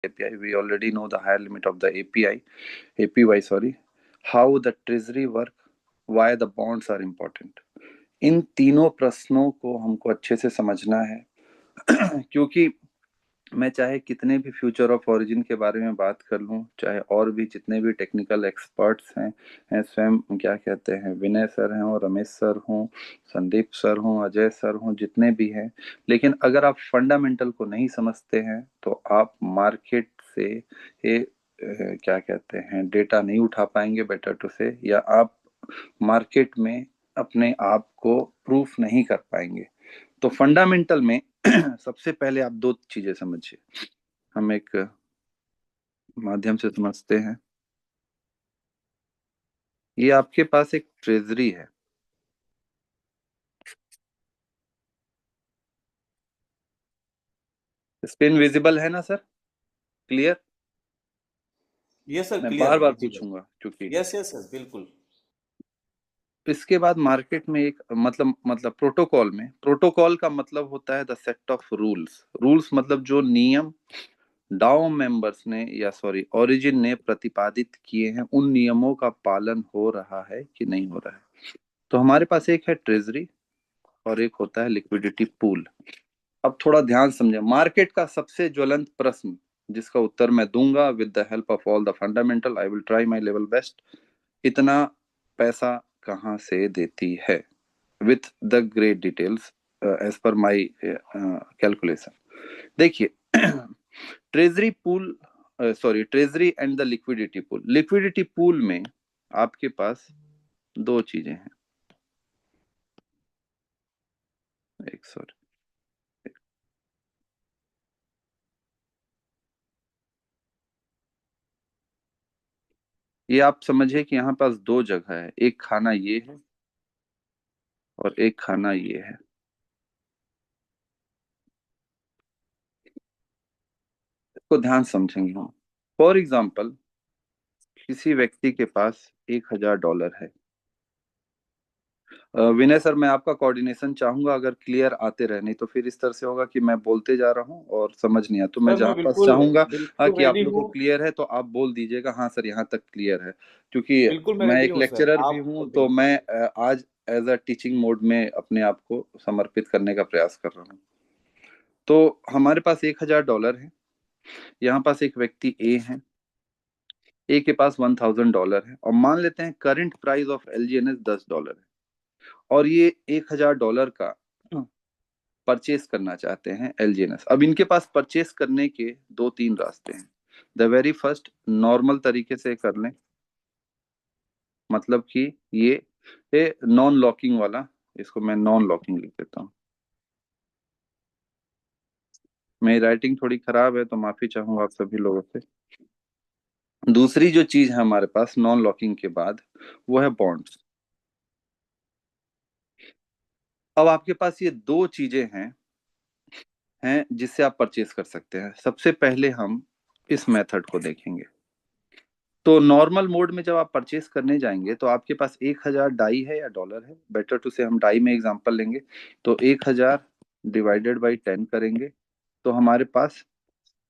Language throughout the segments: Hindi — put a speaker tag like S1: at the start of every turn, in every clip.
S1: API. We already know the higher limit of the APY, sorry. How the treasury work, why the bonds are important. इन तीनों प्रश्नों को हमको अच्छे से समझना है क्योंकि मैं चाहे कितने भी फ्यूचर ऑफ ओरिजिन के बारे में बात कर लूं, चाहे और भी जितने भी टेक्निकल एक्सपर्ट्स हैं स्वयं क्या कहते हैं विनय सर हैं और रमेश सर हों, संदीप सर हों, अजय सर हों, जितने भी हैं, लेकिन अगर आप फंडामेंटल को नहीं समझते हैं तो आप मार्केट से ये क्या कहते हैं डेटा नहीं उठा पाएंगे, बेटर टू से, या आप मार्केट में अपने आप को प्रूफ नहीं कर पाएंगे। तो फंडामेंटल में सबसे पहले आप दो चीजें समझिए, हम एक माध्यम से समझते हैं। ये आपके पास एक ट्रेजरी है, स्क्रीन विजिबल है ना सर? क्लियर?
S2: यस सर,
S1: मैं
S2: क्लियर
S1: बार बार
S2: विजिबल।
S1: पूछूंगा क्योंकि
S2: यस यस सर, बिल्कुल।
S1: इसके बाद मार्केट में एक मतलब प्रोटोकॉल का मतलब होता है the set of rules. Rules मतलब जो नियम डाओ मेंबर्स ने या सॉरी ओरिजिन ने प्रतिपादित किए हैं, उन नियमों का पालन हो रहा है कि नहीं हो रहा है। तो हमारे पास एक है ट्रेजरी और एक होता है लिक्विडिटी पूल। अब थोड़ा ध्यान समझे, मार्केट का सबसे ज्वलंत प्रश्न जिसका उत्तर मैं दूंगा with the help of all the fundamental, I will try my level best. इतना पैसा कहां से देती है with the great details as per my calculation. देखिए treasury pool, sorry treasury and the liquidity pool. Liquidity pool में आपके पास दो चीजें हैं, एक सॉरी ये आप समझिए कि यहाँ पास दो जगह है, एक खाना ये है और एक खाना ये है। इसको ध्यान समझेंगे हम। फॉर एग्जाम्पल किसी व्यक्ति के पास $1000 है। विनय सर मैं आपका कोऑर्डिनेशन चाहूंगा, अगर क्लियर आते रहे, नहीं तो फिर इस तरह से होगा कि मैं बोलते जा रहा हूँ और समझ नहीं आया। तो मैं
S2: सर मैं
S1: जहाँ पास
S2: बिल्कुल
S1: चाहूंगा
S2: बिल्कुल
S1: कि आप
S2: रेडी
S1: लोगों
S2: हूँ।
S1: को क्लियर है तो आप बोल दीजिएगा हाँ सर यहाँ तक क्लियर है, क्योंकि
S2: बिल्कुल मैं
S1: मैं
S2: रेडी
S1: एक
S2: हूँ सर,
S1: लेक्चरर भी
S2: आप
S1: हूँ तो
S2: कंटिन्यू
S1: मैं
S2: कीजिए।
S1: आज एज अ टीचिंग मोड में अपने आप को समर्पित करने का प्रयास कर रहा हूँ। तो हमारे पास $1000 है, यहाँ पास एक व्यक्ति ए है, ए के पास $1000 है, और मान लेते हैं करंट प्राइस ऑफ LGNS $10 है, और ये $1000 का परचेस करना चाहते हैं LGNS। अब इनके पास परचेस करने के दो तीन रास्ते हैं। द वेरी फर्स्ट, नॉर्मल तरीके से कर लें, मतलब कि ये नॉन लॉकिंग वाला, इसको मैं नॉन लॉकिंग लिख देता हूँ। मेरी राइटिंग थोड़ी खराब है तो माफी चाहूंगा आप सभी लोगों से। दूसरी जो चीज है हमारे पास नॉन लॉकिंग के बाद, वो है बॉन्ड्स। अब आपके पास ये दो चीजें हैं जिससे आप परचेस कर सकते हैं। सबसे पहले हम इस मेथड को देखेंगे। तो नॉर्मल मोड में जब आप परचेस करने जाएंगे तो आपके पास 1000 डाई है या डॉलर है, बेटर टू से हम डाई में एग्जांपल लेंगे। तो 1000 डिवाइडेड बाई 10 करेंगे तो हमारे पास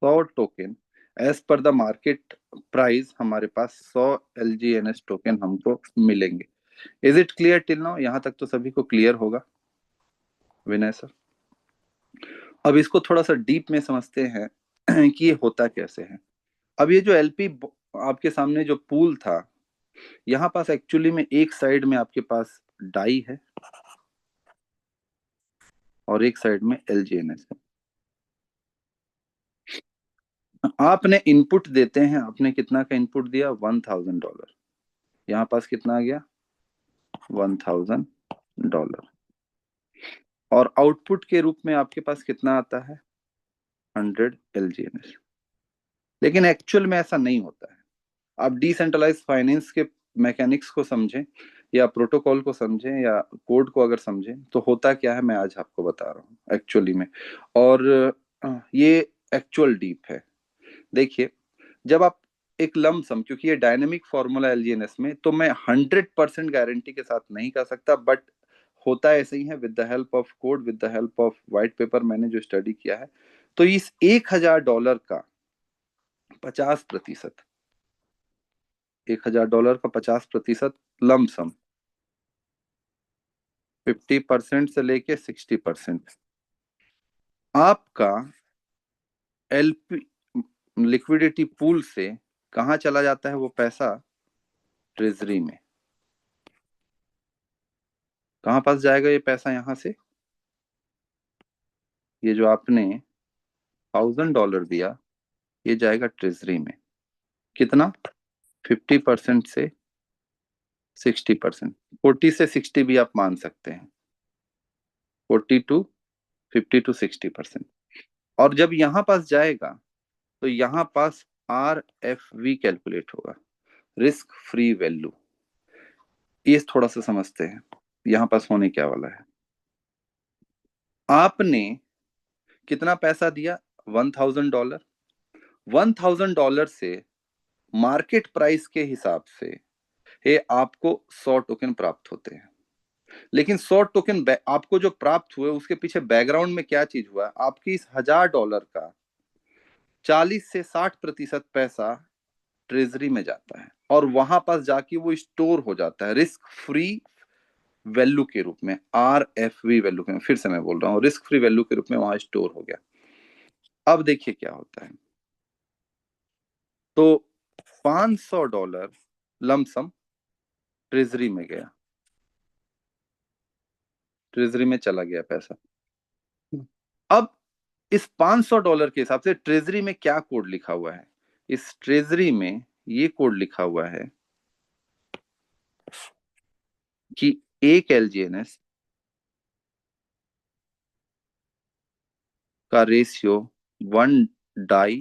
S1: 100 token, as per the market price हमारे पास 100 LGNS टोकन हमको मिलेंगे। Is it clear till now? यहाँ तक तो सभी को क्लियर होगा विनय सर। अब इसको थोड़ा सा डीप में समझते हैं कि ये होता कैसे है। अब ये जो LP आपके सामने जो पूल था, यहाँ पास एक्चुअली में एक साइड में आपके पास डाई है और एक साइड में LGNS है। आपने इनपुट देते हैं, आपने कितना का इनपुट दिया? $1000। यहाँ पास कितना आ गया? $1000। और आउटपुट के रूप में आपके पास कितना आता है? 100 LGNS। लेकिन एक्चुअल में ऐसा नहीं होता है। आप डिसेंट्रलाइज फाइनेंस के मैकेनिक्स को समझें या प्रोटोकॉल को समझें या कोड को अगर समझें तो होता क्या है मैं आज आपको बता रहा हूँ एक्चुअली में। और ये एक्चुअल डीप है। देखिए जब आप एक लमसम, क्योंकि ये डायनेमिक फॉर्मूला LGNS में, तो मैं 100% गारंटी के साथ नहीं कर सकता, बट होता ऐसे ही है with the help of code, with the help of white paper मैंने जो स्टडी किया है। तो इस $1000 का 50%, $1,000 का 50% लमसम, 50% से लेके 60%। आपका एलपी लिक्विडिटी पूल से कहाँ चला जाता है वो पैसा? ट्रेजरी में। कहाँ पास जाएगा ये पैसा? यहां से ये जो आपने $1,000 दिया, ये जाएगा ट्रेजरी में। कितना? 50% से 60%, 40 से 60 भी आप मान सकते हैं, 50 to 60% और जब यहां पास जाएगा तो यहां पास RFV कैलकुलेट होगा, रिस्क फ्री वैल्यू। ये थोड़ा सा समझते हैं यहां पास होने क्या वाला है। आपने कितना पैसा दिया? $1,000। $1,000 से मार्केट प्राइस के हिसाब से ये आपको 100 टोकन प्राप्त होते हैं। लेकिन 100 टोकन आपको जो प्राप्त हुए उसके पीछे बैकग्राउंड में क्या चीज हुआ? आपकी इस $1,000 का 40 से 60% पैसा ट्रेजरी में जाता है और वहां पास जाके वो स्टोर हो जाता है रिस्क फ्री वैल्यू के रूप में, RFV वैल्यू के, फिर से मैं बोल रहा हूँ, रिस्क फ्री वैल्यू के रूप में वहां स्टोर हो गया। अब देखिए क्या होता है। तो $500 लमसम ट्रेजरी में गया, ट्रेजरी में चला गया पैसा। अब इस $500 के हिसाब से ट्रेजरी में क्या कोड लिखा हुआ है? इस ट्रेजरी में ये कोड लिखा हुआ है कि एक LGNS का रेशियो 1 डाई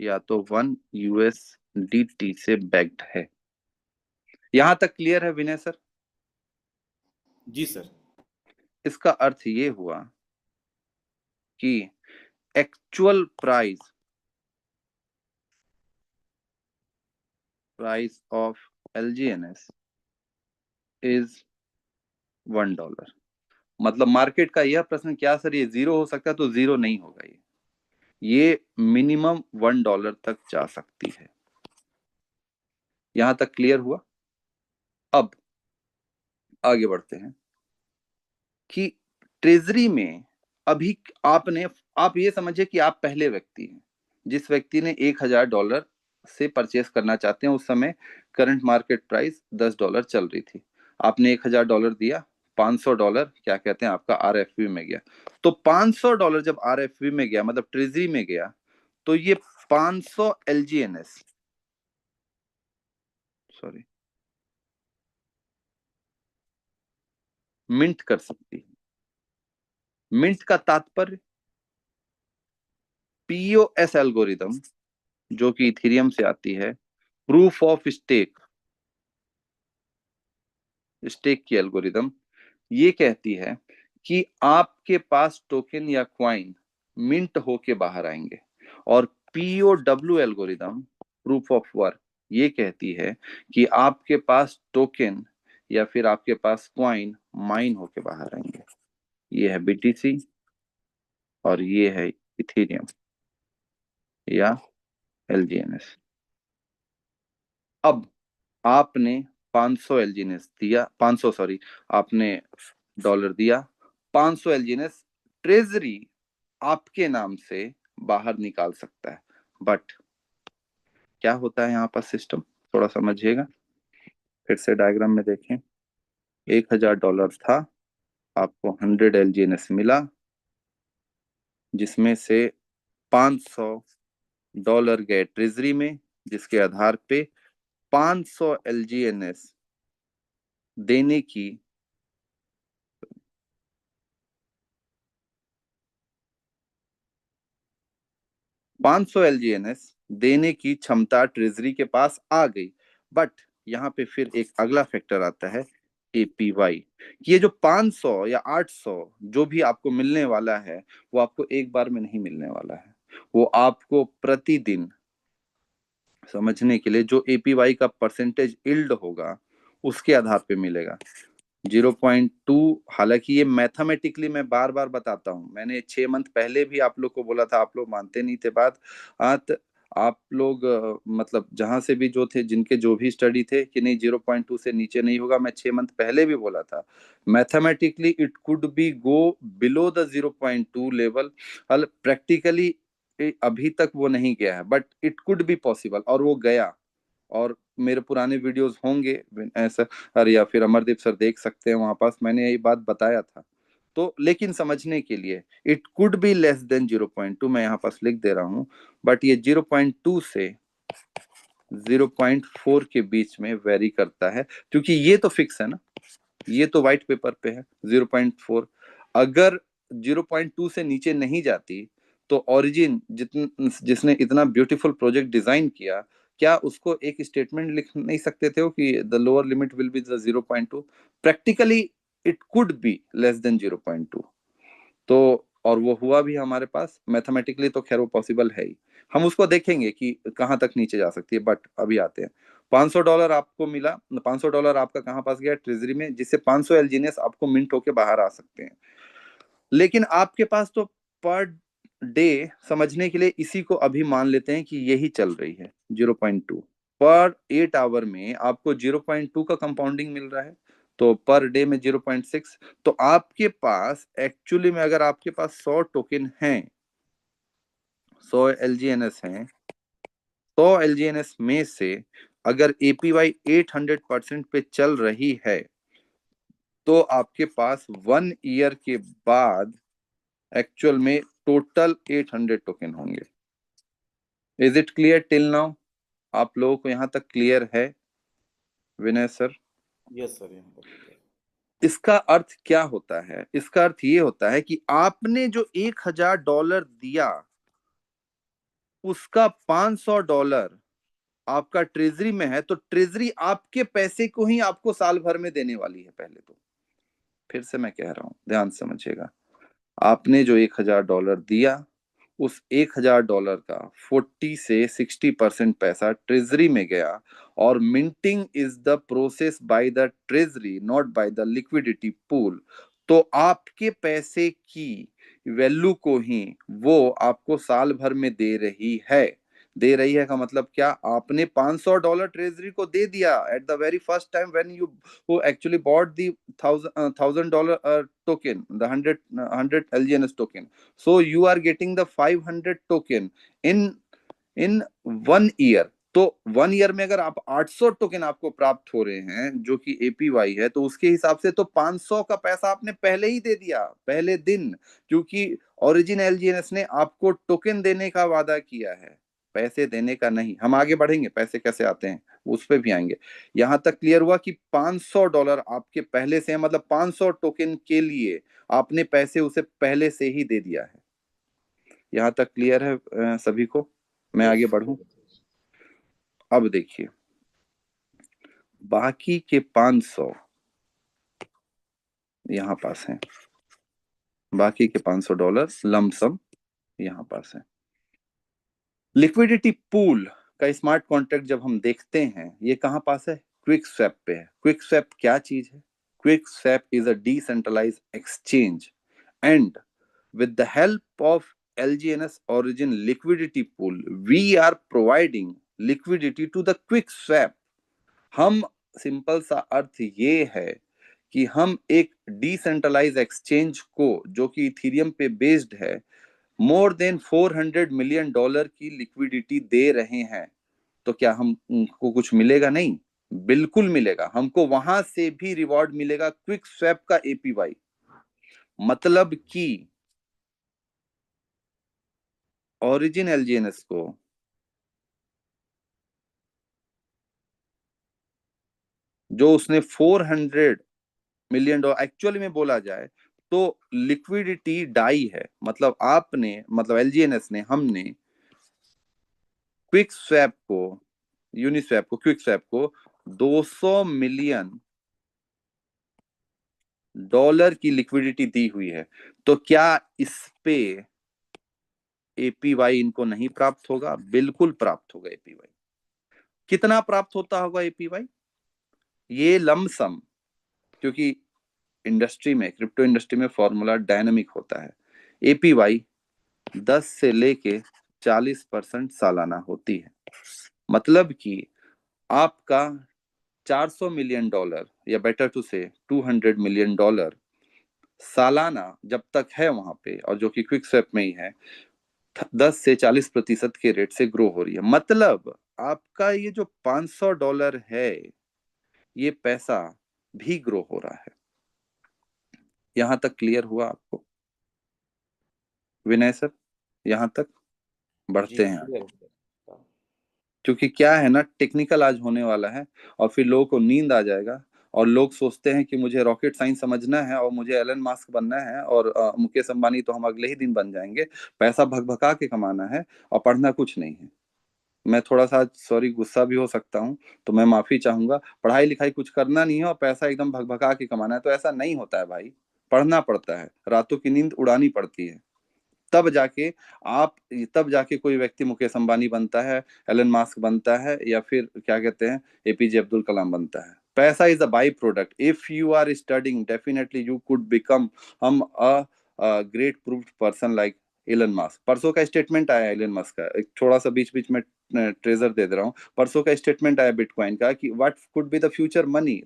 S1: या तो 1 USDT से बैक्ड है। यहां तक क्लियर है विनय सर?
S2: जी सर।
S1: इसका अर्थ ये हुआ कि actual price of LGNS is $1। मतलब मार्केट का यह प्रश्न, क्या सर ये 0 हो सकता है? तो 0 नहीं होगा, ये मिनिमम $1 तक जा सकती है। यहां तक क्लियर हुआ? अब आगे बढ़ते हैं कि ट्रेजरी में अभी आप ये समझिए कि आप पहले व्यक्ति हैं जिस व्यक्ति ने $1,000 से परचेस करना चाहते हैं। उस समय करंट मार्केट प्राइस $10 चल रही थी। आपने $1,000 दिया, $500 क्या कहते हैं आपका RFV में गया। तो $500 जब RFV में गया, मतलब ट्रेजरी में गया, तो ये 500 LGNS, सॉरी, मिंट कर सकती है। मिंट का तात्पर्य POS एल्गोरिदम, जो कि इथेरियम से आती है, प्रूफ ऑफ स्टेक, स्टेक की एल्गोरिदम, ये कहती है कि आपके पास टोकन या क्वाइन मिंट होके बाहर आएंगे। और POW algorithm, proof of work, ये कहती है कि आपके पास टोकन या फिर आपके पास क्वाइन माइन होके बाहर आएंगे। ये है BTC और ये है इथेरियम या LGNS। अब आपने 500 LGNS दिया, 500 सॉरी, आपने डॉलर दिया, 500 LGNS ट्रेजरी आपके नाम से बाहर निकाल सकता है। बट क्या होता है यहाँ पर सिस्टम, थोड़ा समझिएगा। फिर से डायग्राम में देखें, $1,000 था, आपको 100 LGNS मिला, जिसमें से $500 गए ट्रेजरी में, जिसके आधार पे 500 LGNS देने की 500 LGNS देने की क्षमता ट्रेजरी के पास आ गई। बट यहाँ पे फिर एक अगला फैक्टर आता है, APY। ये जो 500 या 800 जो भी आपको मिलने वाला है, वो आपको एक बार में नहीं मिलने वाला है। वो आपको प्रतिदिन, समझने के लिए, जो APY का परसेंटेज इल्ड होगा उसके आधार पे मिलेगा। 0.2, हालांकि ये मैथमेटिकली मैं बार बार बताता हूँ, मैंने 6 मंथ पहले भी आप लोग को बोला था, आप लोग मानते नहीं थे बात। आप लोग मतलब जहां से भी जो थे, जिनके जो भी स्टडी थे कि नहीं 0.2 से नीचे नहीं होगा, मैं 6 मंथ पहले भी बोला था, mathematically it could be go below the 0.2 level. Practically अभी तक वो नहीं गया है, but it could be possible, और वो गया। और मेरे पुराने वीडियोस होंगे ऐसा, अरे या फिर अमरदीप सर देख सकते हैं, वहां पास मैंने यही बात बताया था। तो लेकिन समझने के लिए, it could be less than 0.2, मैं यहाँ पास लिख दे रहा हूँ, बट ये 0.2 से 0.4 के बीच में वेरी करता है, क्योंकि ये तो फिक्स है ना, ये तो व्हाइट पेपर पे है 0.4। अगर 0.2 से नीचे नहीं जाती तो ओरिजिन जिसने इतना ब्यूटीफुल प्रोजेक्ट डिजाइन किया, क्या उसको एक स्टेटमेंट लिख नहीं सकते थे कि the lower limit will be the 0.2? Practically it could be less than 0.2। तो और वो हुआ भी हमारे पास, मैथमेटिकली तो खैर वो पॉसिबल है ही। हम उसको देखेंगे कि कहाँ तक नीचे जा सकती है, बट अभी आते हैं। $500 आपको मिला, $500 आपका कहाँ पास गया? ट्रेजरी में, जिससे 500 एलजीएनएस आपको मिंट होके बाहर आ सकते हैं। लेकिन आपके पास तो पर डे, समझने के लिए इसी को अभी मान लेते हैं कि यही चल रही है 0.2। पर 8 आवर में आपको 0.2 का कंपाउंडिंग मिल रहा है, तो पर डे में 0.6। तो आपके पास एक्चुअली में, अगर आपके पास 100 टोकन हैं, 100 एलजीएनएस हैं, 100 एलजीएनएस में से अगर एपीवाई 800% पे चल रही है, तो आपके पास 1 ईयर के बाद एक्चुअल में टोटल 800 टोकन होंगे। Is it clear till now? आप लोगों को यहां तक क्लियर है विनय सर?
S2: यस सर, यहाँ पर clear।
S1: इसका अर्थ क्या होता है? इसका अर्थ ये होता है कि आपने जो $1000 दिया, उसका $500 आपका ट्रेजरी में है, तो ट्रेजरी आपके पैसे को ही आपको साल भर में देने वाली है पहले तो। फिर से मैं कह रहा हूं, ध्यान से समझिएगा। आपने जो $1000 दिया, उस $1000 का 40 से 60% पैसा ट्रेजरी में गया, और minting is the process by the treasury, not by the liquidity pool. तो आपके पैसे की वैल्यू को ही वो आपको साल भर में दे रही है। दे रही है का मतलब क्या? आपने $500 ट्रेजरी को दे दिया at the very first time when you who actually bought the $1000 token, the 100 LGNS token. So you are getting the 500 token in 1 year। तो 1 ईयर में अगर आप 800 टोकन आपको प्राप्त हो रहे हैं, जो कि एपीवाई है, तो उसके हिसाब से तो 500 का पैसा आपने पहले ही दे दिया, पहले दिन। क्योंकि ओरिजिन एलजीएनएस ने आपको टोकन देने का वादा किया है, पैसे देने का नहीं। हम आगे बढ़ेंगे, पैसे कैसे आते हैं उस पर भी आएंगे। यहां तक क्लियर हुआ कि $500 आपके पहले से है, मतलब 500 टोकन के लिए आपने पैसे उसे पहले से ही दे दिया है। यहां तक क्लियर है सभी को? मैं
S2: यस
S1: आगे
S2: सर,
S1: बढ़ूं?
S2: बहुत अच्छे।
S1: अब देखिए, बाकी के 500 यहां पास हैं, बाकी के $500 लमसम यहां पास है। लिक्विडिटी पूल का स्मार्ट कॉन्ट्रैक्ट जब हम देखते हैं, ये कहां पास है? क्विक स्वैप पे है। क्विक स्वैप क्या चीज है? Quick swap is a decentralized exchange, and with the help of LGNS origin liquidity pool, we are providing liquidity to the quick swap। हम, सिंपल सा अर्थ ये है कि हम एक डिसेंट्रलाइज एक्सचेंज को, जो कि इथीरियम पे बेस्ड है, मोर देन $400 मिलियन की लिक्विडिटी दे रहे हैं। तो क्या हमको कुछ मिलेगा? नहीं, बिल्कुल मिलेगा। हमको वहां से भी रिवॉर्ड मिलेगा, क्विक स्वैप का एपीवाई। मतलब कि ओरिजिन एलजीएनएस को जो उसने $400 मिलियन, एक्चुअली में बोला जाए तो लिक्विडिटी डाई है, मतलब आपने, मतलब एलजीएनएस ने, हमने क्विक स्वैप को, यूनिस्वैप को, क्विक स्वैप को $200 मिलियन की लिक्विडिटी दी हुई है। तो क्या इस पे एपीवाई इनको नहीं प्राप्त होगा? बिल्कुल प्राप्त होगा एपीवाई। कितना प्राप्त होता होगा एपीवाई? ये लमसम, क्योंकि इंडस्ट्री में, क्रिप्टो इंडस्ट्री में फॉर्मूला डायनामिक होता है। एपीवाई 10 से लेके 40% सालाना होती है। मतलब कि आपका $400 मिलियन, या बेटर टू से $200 मिलियन सालाना जब तक है वहां पे, और जो कि क्विक स्वैप में ही है, 10 से 40% के रेट से ग्रो हो रही है। मतलब आपका ये जो $500 है, ये पैसा भी ग्रो हो रहा है। यहां तक क्लियर हुआ आपको विनय सर? यहां तक
S2: जी
S1: बढ़ते हैं
S2: क्लियर
S1: आगे।
S2: हो गया।
S1: क्योंकि क्या है ना, टेक्निकल आज होने वाला है, और फिर लोगों को नींद आ जाएगा, और लोग सोचते हैं कि मुझे रॉकेट साइंस समझना है और मुझे एलन मास्क बनना है और मुकेश अंबानी तो हम अगले ही दिन बन जाएंगे। पैसा भगभगा के कमाना है, और पढ़ना कुछ नहीं है। मैं थोड़ा सा सॉरी गुस्सा भी हो सकता हूँ, तो मैं माफी चाहूंगा। पढ़ाई लिखाई कुछ करना नहीं है और पैसा एकदम भगभगा के कमाना है, तो ऐसा नहीं होता है भाई। पढ़ना पड़ता है, रातों की नींद उड़ानी पड़ती है, तब जाके आप तब जाके कोई व्यक्ति मुकेश अंबानी बनता है, एलन मास्क बनता है, या फिर क्या कहते हैं, एपीजे अब्दुल कलाम बनता है। पैसा is a byproduct. If you are studying, definitely you could become hmm a great proved person like Elon Musk. परसों का स्टेटमेंट आया एलन मास्क का, एक थोड़ा सा बीच बीच में ट्रेजर दे दे रहा हूँ। परसों का स्टेटमेंट आया बिटकॉइन का कि what could be the future money.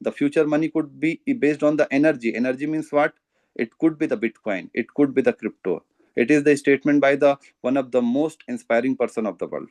S1: The future money could be based on the energy. Energy means what? It could be the Bitcoin, it could be the crypto. It is the statement by the one of the most inspiring person of the world.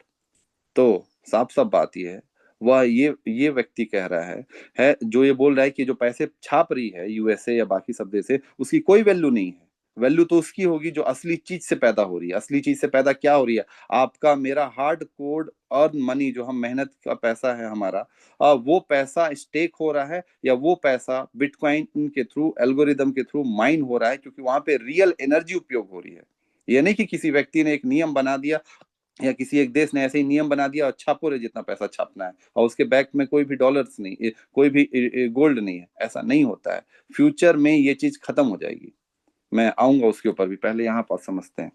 S1: तो साफ साफ बात ये है, वह ये व्यक्ति कह रहा है जो ये बोल रहा है कि जो पैसे छाप रही है यूएसए या बाकी सब देश से, उसकी कोई वैल्यू नहीं है। वैल्यू तो उसकी होगी जो असली चीज से पैदा हो रही है। असली चीज से पैदा क्या हो रही है? आपका मेरा हार्ड कोड अर्न मनी, जो हम मेहनत का पैसा है हमारा, वो पैसा स्टेक हो रहा है, या वो पैसा बिटकॉइन के थ्रू, एल्गोरिदम के थ्रू माइन हो रहा है, क्योंकि वहां पे रियल एनर्जी उपयोग हो रही है। ये नहीं कि किसी व्यक्ति ने एक नियम बना दिया, या किसी एक देश ने ऐसे ही नियम बना दिया और छापो रे जितना पैसा छापना है, और उसके बैक में कोई भी डॉलर्स नहीं, कोई भी गोल्ड नहीं है। ऐसा नहीं होता है। फ्यूचर में ये चीज खत्म हो जाएगी। मैं आऊंगा उसके ऊपर भी, पहले यहाँ पास समझते हैं।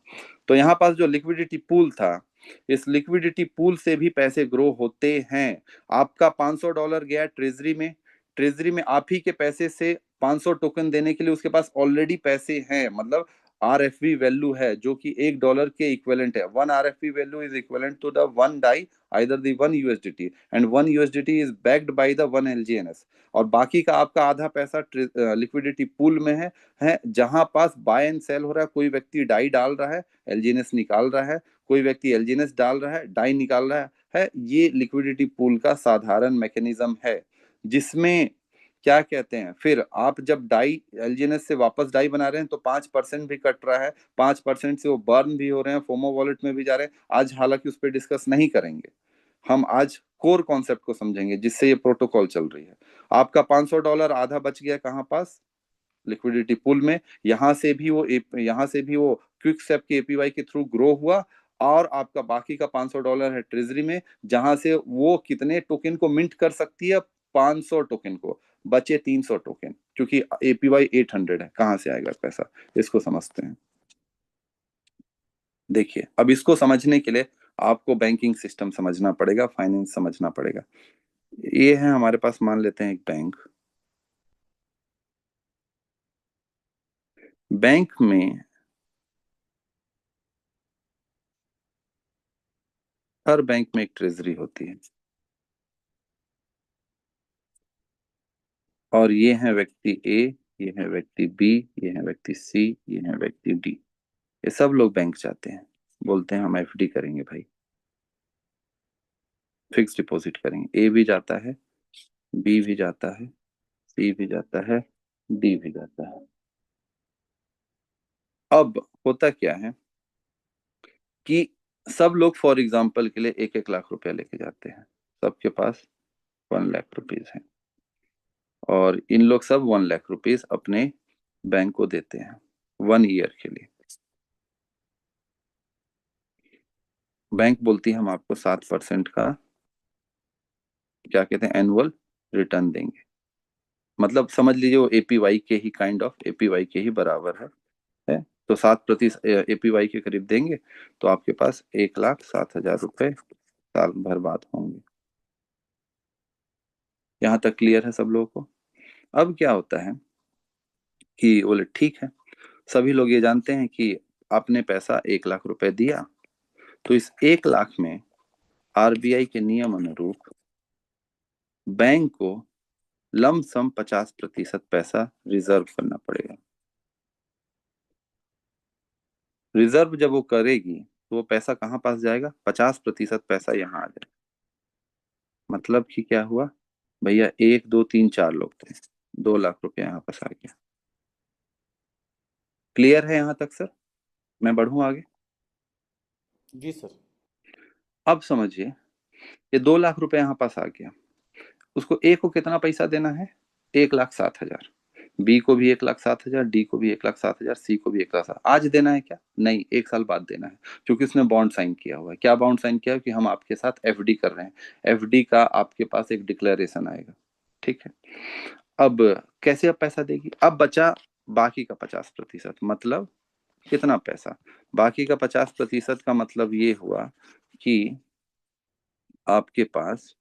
S1: तो यहाँ पास जो लिक्विडिटी पूल था, इस लिक्विडिटी पूल से भी पैसे ग्रो होते हैं। आपका $500 गया ट्रेजरी में, ट्रेजरी में आप ही के पैसे से 500 टोकन देने के लिए उसके पास ऑलरेडी पैसे हैं। मतलब आरएफवी वैल्यू है, जो कि $1 के इक्विवेलेंट है। One RFV value is equivalent to the one die, either the one USDT, and one USDT is backed by the one LGNS। और बाकी का आपका आधा पैसा लिक्विडिटी पूल में है जहां पास बाय एंड सेल हो रहा है। कोई व्यक्ति डाई डाल रहा है, एलजीएनएस निकाल रहा है, कोई व्यक्ति एलजीएनएस डाल रहा है, डाई निकाल रहा है। ये लिक्विडिटी पूल का साधारण मैकेनिज्म है, जिसमें क्या कहते हैं, फिर आप जब डाई एलजीएनएस से वापस डाई बना रहे हैं तो 5% भी कट रहा है, 5% से वो बर्न भी हो रहे हैं, फोमो वॉलेट में भी जा रहे हैं। आज हालांकि उस पर डिस्कस नहीं करेंगे, हम आज कोर कॉन्सेप्ट को समझेंगे जिससे ये प्रोटोकॉल चल रही है। आपका $500 आधा बच गया कहाँ पास? लिक्विडिटी पूल में। यहाँ से भी वो क्विक स्टेप के एपीवाई के थ्रू ग्रो हुआ, और आपका बाकी का $500 है ट्रेजरी में, जहां से वो कितने टोकन को मिंट कर सकती है? 500 टोकन को। बचे 300 टोकन, क्योंकि एपीवाई 800 है। कहां से आएगा पैसा? इसको समझते हैं। देखिए, अब इसको समझने के लिए आपको बैंकिंग सिस्टम समझना पड़ेगा, फाइनेंस समझना पड़ेगा। ये है हमारे पास, मान लेते हैं एक बैंक। बैंक में हर बैंक में एक ट्रेजरी होती है, और ये है व्यक्ति ए, ये है व्यक्ति बी, ये है व्यक्ति सी, ये है व्यक्ति डी। ये सब लोग बैंक जाते हैं, बोलते हैं हम एफडी करेंगे भाई, फिक्स डिपॉजिट करेंगे। ए भी जाता है, बी भी जाता है, सी भी जाता है, डी भी जाता है। अब होता क्या है कि सब लोग फॉर एग्जाम्पल के लिए 1-1 लाख रुपया लेके जाते हैं। सबके पास 1 लाख रुपीज है, और इन लोग सब 1 लाख रुपीज अपने बैंक को देते हैं 1 ईयर के लिए। बैंक बोलती है हम आपको 7% का, क्या कहते हैं, एनुअल रिटर्न देंगे। मतलब समझ लीजिए वो एपीवाई के ही, काइंड ऑफ एपीवाई के ही बराबर है। तो 7% एपीवाई के करीब देंगे, तो आपके पास 1,07,000 रुपए साल भर बाद होंगे। यहाँ तक क्लियर है सब लोगों को? अब क्या होता है कि बोले ठीक है, सभी लोग ये जानते हैं कि आपने पैसा 1 लाख रुपए दिया, तो इस 1 लाख में आरबीआई के नियम अनुरूप बैंक को लमसम 50% पैसा रिजर्व करना पड़ेगा। रिजर्व जब वो करेगी तो वो पैसा कहाँ पास जाएगा? 50% पैसा यहाँ आ जाएगा। मतलब कि क्या हुआ भैया, 1 2 3 4 लोग थे, 2 लाख रुपया यहाँ पास आ गया। क्लियर है यहाँ तक सर? मैं बढ़ूं आगे?
S2: जी सर।
S1: अब समझिए, ये 2 लाख रुपया यहाँ पास आ गया। उसको ए को कितना पैसा देना है? 1,07,000। बी को भी 1,07,000, डी को भी 1,07,000, सी को भी 1,07,000। आज देना है क्या? नहीं, 1 साल बाद देना है, क्योंकि उसने बॉन्ड साइन किया हुआ है। क्या बॉन्ड साइन किया है? कि हम आपके साथ एफडी कर रहे हैं। एफडी का आपके पास एक डिक्लेरेशन आएगा, ठीक है। अब कैसे अब पैसा देगी? अब बचा बाकी का 50%। मतलब कितना पैसा? बाकी का 50% का मतलब ये हुआ कि आपके पास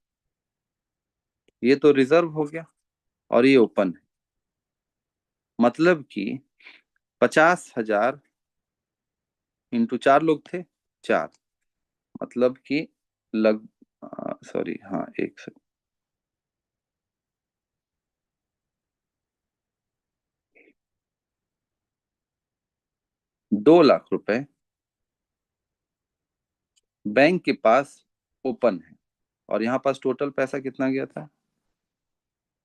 S1: ये तो रिजर्व हो गया और ये ओपन है। मतलब कि 50,000 इंटू 4 लोग थे, 4। मतलब कि लग सॉरी, हाँ, एक से 2 लाख रुपए बैंक के पास ओपन है। और यहाँ पास टोटल पैसा कितना गया था?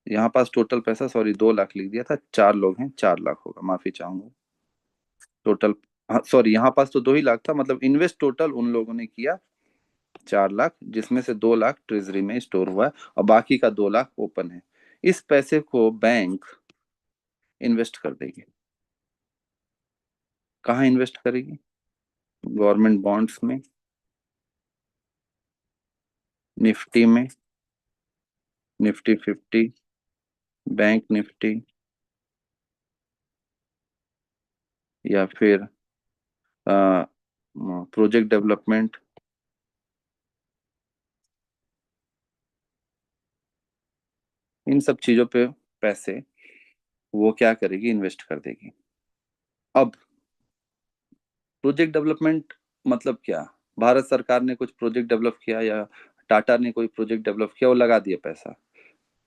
S1: यहाँ पास टोटल पैसा, सॉरी, 2 लाख लिख दिया था। 4 लोग हैं, 4 लाख होगा, माफी चाहूंगा। टोटल, हाँ सॉरी, यहाँ पास तो 2 ही लाख था। मतलब इन्वेस्ट टोटल उन लोगों ने किया 4 लाख, जिसमें से 2 लाख ट्रेजरी में स्टोर हुआ है और बाकी का 2 लाख ओपन है। इस पैसे को बैंक इन्वेस्ट कर देगी। कहाँ इन्वेस्ट करेगी? गवर्नमेंट बॉन्ड्स में, निफ्टी में, निफ्टी 50, बैंक निफ्टी, या फिर प्रोजेक्ट डेवलपमेंट। इन सब चीजों पे पैसे वो क्या करेगी? इन्वेस्ट कर देगी। अब प्रोजेक्ट डेवलपमेंट मतलब क्या? भारत सरकार ने कुछ प्रोजेक्ट डेवलप किया या टाटा ने कोई प्रोजेक्ट डेवलप किया, वो लगा दिया पैसा।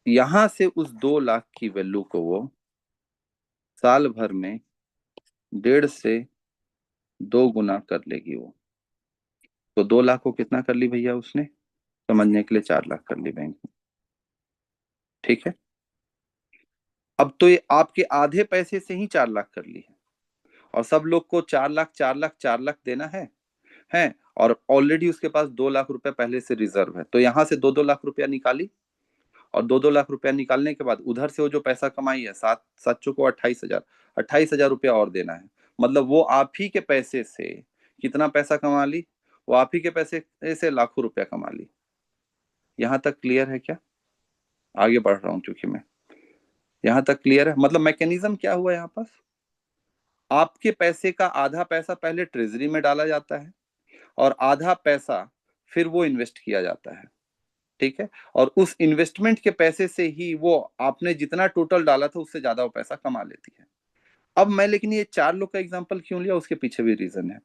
S1: यहां से उस 2 लाख की वैल्यू को वो साल भर में 1.5 से 2 गुना कर लेगी वो। तो 2 लाख को कितना कर ली भैया उसने? समझने के लिए 4 लाख कर ली बैंक ने। ठीक है। अब तो ये आपके आधे पैसे से ही 4 लाख कर ली है। और सब लोग को 4 लाख 4 लाख 4 लाख देना है। और ऑलरेडी उसके पास 2 लाख रुपए पहले से रिजर्व है, तो यहां से 2 2 लाख रुपया निकाली। और 2 2 लाख रुपया निकालने के बाद उधर से वो जो पैसा कमाई है, सात सात चौको 28,000, 28,000 रुपया और देना है। मतलब वो आप ही के पैसे से कितना पैसा कमा ली? वो आप ही के पैसे से लाखों रुपया कमा ली। यहां तक क्लियर है क्या? आगे बढ़ रहा हूं क्योंकि मैं, यहां तक क्लियर है? मतलब मैकेनिज्म क्या हुआ यहाँ पास? आपके पैसे का आधा पैसा पहले ट्रेजरी में डाला जाता है और आधा पैसा फिर वो इन्वेस्ट किया जाता है, ठीक है। और उस इन्वेस्टमेंट के पैसे से ही वो आपने जितना टोटल डाला था उससे ज्यादा वो पैसा कमा लेती है। अब मैं लेकिन ये 4 लोग का एग्जांपल क्यों लिया, उसके पीछे भी रीजन है।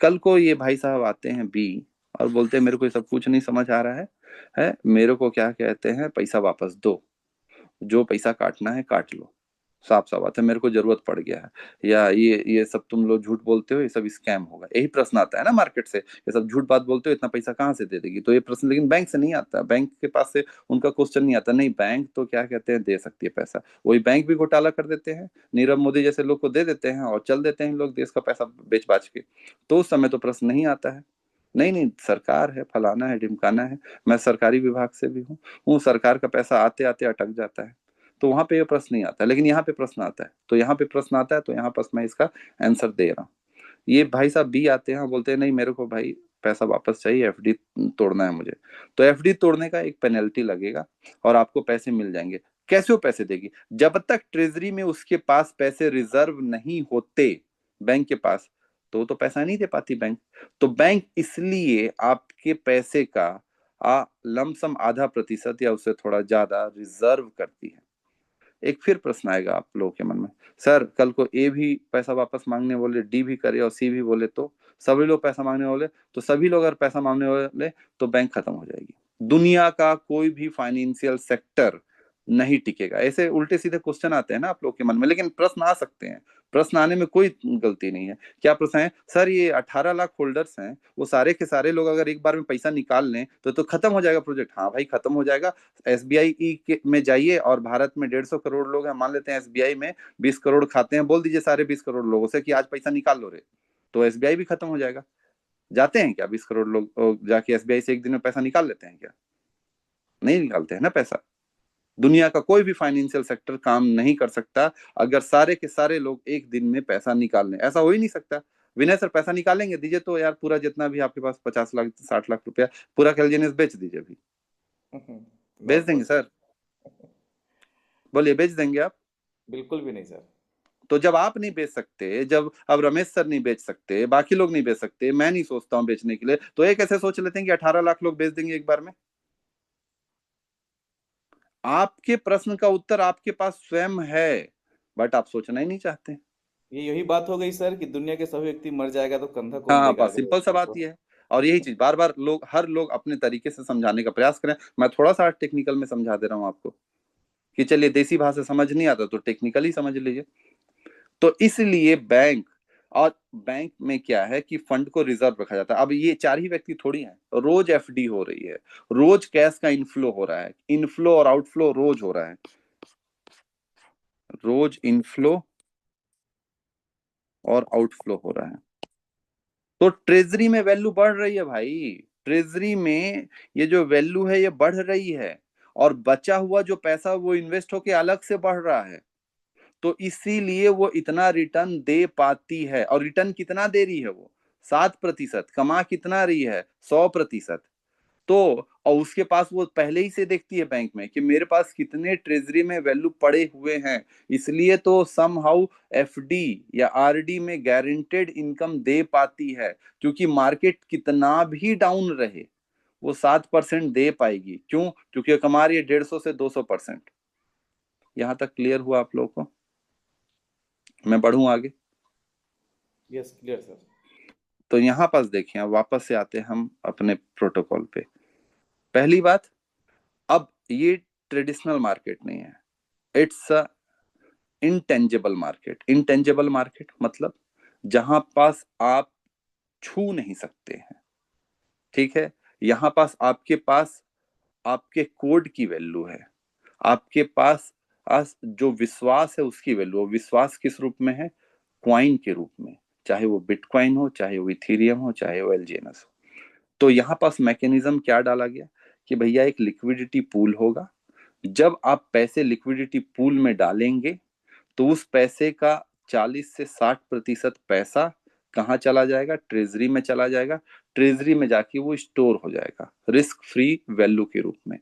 S1: कल को ये भाई साहब आते हैं बी और बोलते हैं मेरे को ये सब कुछ नहीं समझ आ रहा है मेरे को क्या कहते हैं, पैसा वापस दो, जो पैसा काटना है काट लो, साफ साफ बात है, मेरे को जरूरत पड़ गया है। या ये सब तुम लोग झूठ बोलते हो, ये सब स्कैम होगा, यही प्रश्न आता है ना मार्केट से। ये सब झूठ बात बोलते हो, इतना पैसा कहाँ से दे देगी? तो ये प्रश्न लेकिन बैंक से नहीं आता, बैंक के पास से उनका क्वेश्चन नहीं आता। नहीं, बैंक तो क्या कहते हैं, दे सकती है पैसा। वही बैंक भी घोटाला कर देते हैं, नीरव मोदी जैसे लोग को दे देते हैं और चल देते हैं लोग देश का पैसा बेच बाच के। तो उस समय तो प्रश्न नहीं आता है। नहीं नहीं, सरकार है, फलाना है, ढिमकाना है। मैं सरकारी विभाग से भी हूँ, सरकार का पैसा आते आते अटक जाता है। तो वहां पे ये प्रश्न नहीं आता, लेकिन यहाँ पे प्रश्न आता है। तो यहाँ पे प्रश्न आता है, तो यहाँ पर मैं इसका आंसर दे रहा हूँ। ये भाई साहब बी आते हैं, बोलते हैं नहीं मेरे को भाई पैसा वापस चाहिए, एफडी तोड़ना है मुझे। तो एफडी तोड़ने का एक पेनल्टी लगेगा और आपको पैसे मिल जाएंगे। कैसे वो पैसे देगी? जब तक ट्रेजरी में उसके पास पैसे रिजर्व नहीं होते बैंक के पास, तो पैसा नहीं दे पाती बैंक। तो बैंक इसलिए आपके पैसे का लमसम आधा प्रतिशत या उससे थोड़ा ज्यादा रिजर्व करती है। एक फिर प्रश्न आएगा आप लोगों के मन में, सर कल को ए भी पैसा वापस मांगने बोले, डी भी करे और सी भी बोले, तो सभी लोग पैसा मांगने वाले, तो सभी लोग अगर पैसा मांगने वाले तो बैंक खत्म हो जाएगी। दुनिया का कोई भी फाइनेंशियल सेक्टर नहीं टिकेगा। ऐसे उल्टे सीधे क्वेश्चन आते हैं ना आप लोग के मन में, लेकिन प्रश्न आ सकते हैं, प्रश्न आने में कोई गलती नहीं है। क्या प्रश्न है सर? ये 18 लाख होल्डर्स हैं, वो सारे के सारे लोग अगर एक बार में पैसा निकाल लें तो खत्म हो जाएगा प्रोजेक्ट। हाँ भाई खत्म हो जाएगा। एसबीआई में जाइए और भारत में 150 करोड़ लोग हैं, मान लेते हैं एसबीआई में 20 करोड़ खाते हैं, बोल दीजिए सारे 20 करोड़ लोगों से कि आज पैसा निकाल लो रे, तो एसबीआई भी खत्म हो जाएगा। जाते हैं क्या 20 करोड़ लोग जाके एसबीआई से एक दिन में पैसा निकाल लेते हैं क्या? नहीं निकालते हैं ना पैसा। दुनिया का कोई भी फाइनेंशियल सेक्टर काम नहीं कर सकता अगर सारे के सारे लोग एक दिन में पैसा निकाल लें, ऐसा हो ही नहीं सकता। विनय सर पैसा निकालेंगे? दीजिए तो यार पूरा जितना भी आपके पास 50 लाख 60 लाख रुपया पूरा कैलजेनियस बेच दीजिए अभी। बेच
S2: नॉट
S1: देंगे
S2: पॉसिबल।
S1: सर? बोलिए बेच देंगे आप?
S2: बिल्कुल भी नहीं सर।
S1: तो जब आप नहीं बेच सकते, जब अब रमेश सर नहीं बेच सकते, बाकी लोग नहीं बेच सकते, मैं नहीं सोचता हूँ बेचने के लिए, तो ये कैसे सोच लेते हैं कि 18 लाख लोग बेच देंगे एक बार में? आपके प्रश्न का उत्तर आपके पास स्वयं है, बट आप सोचना ही नहीं चाहते।
S2: ये यही बात हो गई सर कि दुनिया के सभी व्यक्ति मर जाएगा तो कंधा कौन
S1: हाँ
S2: देगा
S1: बस
S2: अगर
S1: सिंपल सा
S2: व्यक्ति
S1: बात
S2: को।
S1: ये है। और यही चीज बार बार लोग, हर लोग अपने तरीके से समझाने का प्रयास करें। मैं थोड़ा सा टेक्निकल में समझा दे रहा हूँ आपको कि चलिए देसी भाषा समझ नहीं आता तो टेक्निकली समझ लीजिए। तो इसलिए बैंक, और बैंक में क्या है कि फंड को रिजर्व रखा जाता है। अब ये चार ही व्यक्ति थोड़ी हैं, रोज एफडी हो रही है, रोज कैश का इनफ्लो हो रहा है, इनफ्लो और आउटफ्लो रोज हो रहा है, रोज इनफ्लो और आउटफ्लो हो रहा है। तो ट्रेजरी में वैल्यू बढ़ रही है भाई, ट्रेजरी में ये जो वैल्यू है ये बढ़ रही है, और बचा हुआ जो पैसा वो इन्वेस्ट होके अलग से बढ़ रहा है। तो इसीलिए वो इतना रिटर्न दे पाती है। और रिटर्न कितना दे रही है वो? 7%। कमा कितना रही है? 100%। तो और उसके पास वो पहले ही से देखती है बैंक में कि मेरे पास कितने ट्रेजरी में वैल्यू पड़े हुए हैं, इसलिए तो सम हाउ एफडी या आरडी में गारंटेड इनकम दे पाती है। क्योंकि मार्केट कितना भी डाउन रहे वो 7% दे पाएगी। क्यों? क्योंकि कमा रही है 150 से 200%। यहां तक क्लियर हुआ आप लोगों को? मैं बढ़ूं आगे?
S2: Yes clear sir.
S1: तो यहां पास देखिए, अब वापस से आते हैं हम अपने प्रोटोकॉल पे। पहली बात, अब ये ट्रेडिशनल मार्केट नहीं है, it's a intangible market. Intangible market मतलब जहां पास आप छू नहीं सकते हैं, ठीक है? यहां पास आपके पास आपके कोड की वैल्यू है, आपके पास जो विश्वास है उसकी वैल्यू। विश्वास किस रूप में है? क्वाइन के रूप में, चाहे वो बिटकॉइन हो, चाहे वो इथेरियम हो, चाहे वो एलजीएनएस हो। तो यहाँ पास मैकेनिज्म क्या डाला गया कि भैया एक लिक्विडिटी पूल होगा। जब आप पैसे लिक्विडिटी पूल में डालेंगे तो उस पैसे का 40 से 60% पैसा कहाँ चला जाएगा? ट्रेजरी में चला जाएगा। ट्रेजरी में जाके वो स्टोर हो जाएगा रिस्क फ्री वैल्यू के रूप में।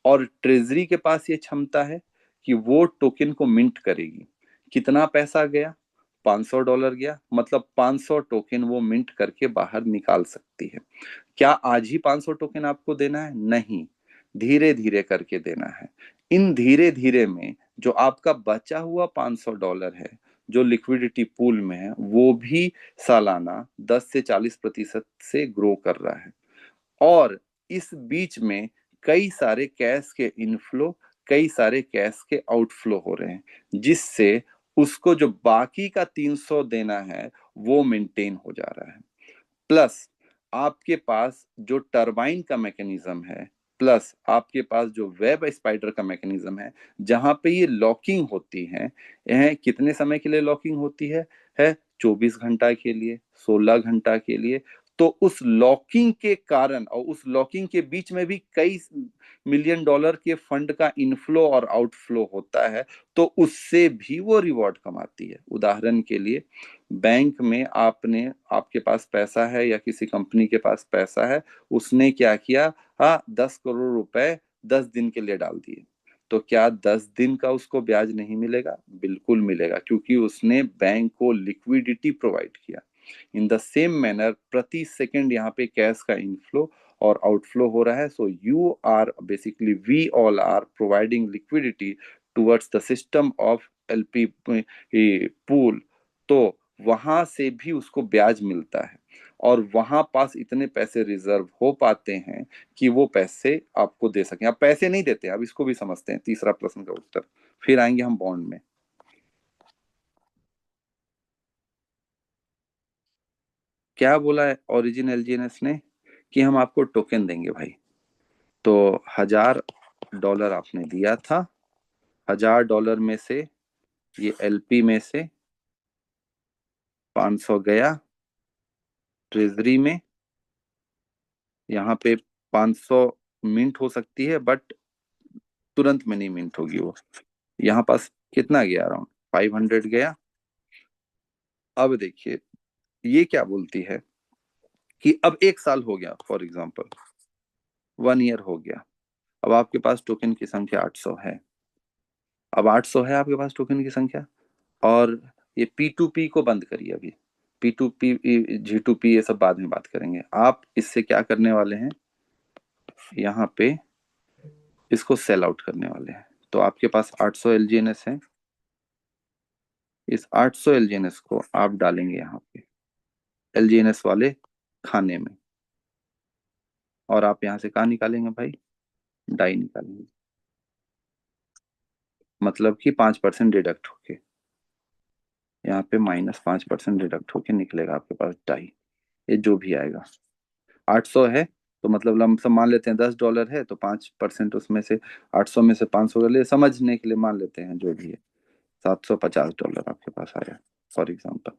S1: और ट्रेजरी के पास ये क्षमता है कि वो टोकन को मिंट करेगी। कितना पैसा गया? $500 गया, मतलब 500 टोकन वो मिंट करके बाहर निकाल सकती है। क्या आज ही 500 टोकन आपको देना है? नहीं, धीरे धीरे करके देना है। इन धीरे धीरे में जो आपका बचा हुआ $500 है जो लिक्विडिटी पूल में है, वो भी सालाना 10 से 40% से ग्रो कर रहा है। और इस बीच में कई सारे कैश के इनफ्लो, कई सारे कैश के आउटफ्लो हो रहे हैं, जिससे उसको जो बाकी का 300 देना है वो मेंटेन हो जा रहा है। प्लस आपके पास जो टरबाइन का मैकेनिज्म है, प्लस आपके पास जो वेब स्पाइडर का मैकेनिज्म है, जहां पे ये लॉकिंग होती है, यह कितने समय के लिए लॉकिंग होती है 24 घंटा के लिए, 16 घंटा के लिए। तो उस लॉकिंग के कारण और उस लॉकिंग के बीच में भी कई मिलियन डॉलर के फंड का इनफ्लो और आउटफ्लो होता है, तो उससे भी वो रिवॉर्ड कमाती है। उदाहरण के लिए बैंक में आपके पास पैसा है या किसी कंपनी के पास पैसा है, उसने क्या किया? हाँ, 10 करोड़ रुपए 10 दिन के लिए डाल दिए। तो क्या 10 दिन का उसको ब्याज नहीं मिलेगा? बिल्कुल मिलेगा, क्योंकि उसने बैंक को लिक्विडिटी प्रोवाइड किया। इन द सेम मैनर प्रति सेकंड यहाँ पे कैश का इनफ्लो और आउटफ्लो हो रहा है। So you are basically, we all are providing liquidity towards the system of LP pool, तो वहां से भी उसको ब्याज मिलता है, और वहां पास इतने पैसे रिजर्व हो पाते हैं कि वो पैसे आपको दे सकें। आप पैसे नहीं देते, अब इसको भी समझते हैं, तीसरा प्रश्न का उत्तर, फिर आएंगे हम बॉन्ड में। क्या बोला है ओरिजिन एलजीएनएस ने कि हम आपको टोकन देंगे भाई। तो $1000 आपने दिया था, $1000 में से ये एलपी में से 500 गया ट्रेजरी में। यहाँ पे 500 मिंट हो सकती है, बट तुरंत में नहीं मिंट होगी वो। यहाँ पास कितना गया, अराउंड 500 गया। अब देखिए ये क्या बोलती है कि अब 1 साल हो गया, फॉर एग्जाम्पल 1 ईयर हो गया। अब आपके पास टोकन की संख्या 800 है। अब 800 है आपके पास टोकन की संख्या, और ये P2P को बंद करिए अभी। P2P G2P ये सब बाद में बात करेंगे। आप इससे क्या करने वाले हैं, यहाँ पे इसको सेल आउट करने वाले हैं। तो आपके पास 800 एलजीएनएस है, इस 800 एलजीएनएस को आप डालेंगे यहाँ पे एलजीएनएस वाले खाने में, और आप यहाँ से कहाँ निकालेंगे भाई, डाई निकालेंगे। मतलब कि 5% डिडक्ट होके, यहाँ पे -5% डिडक्ट होके निकलेगा आपके पास डाई। ये जो भी आएगा 800 है, तो मतलब लमसम मान लेते हैं $10 है, तो 5% उसमें से 800 में से 500 कर ले, समझने के लिए मान लेते हैं जो भी है, $750 आपके पास आया फॉर एग्जाम्पल।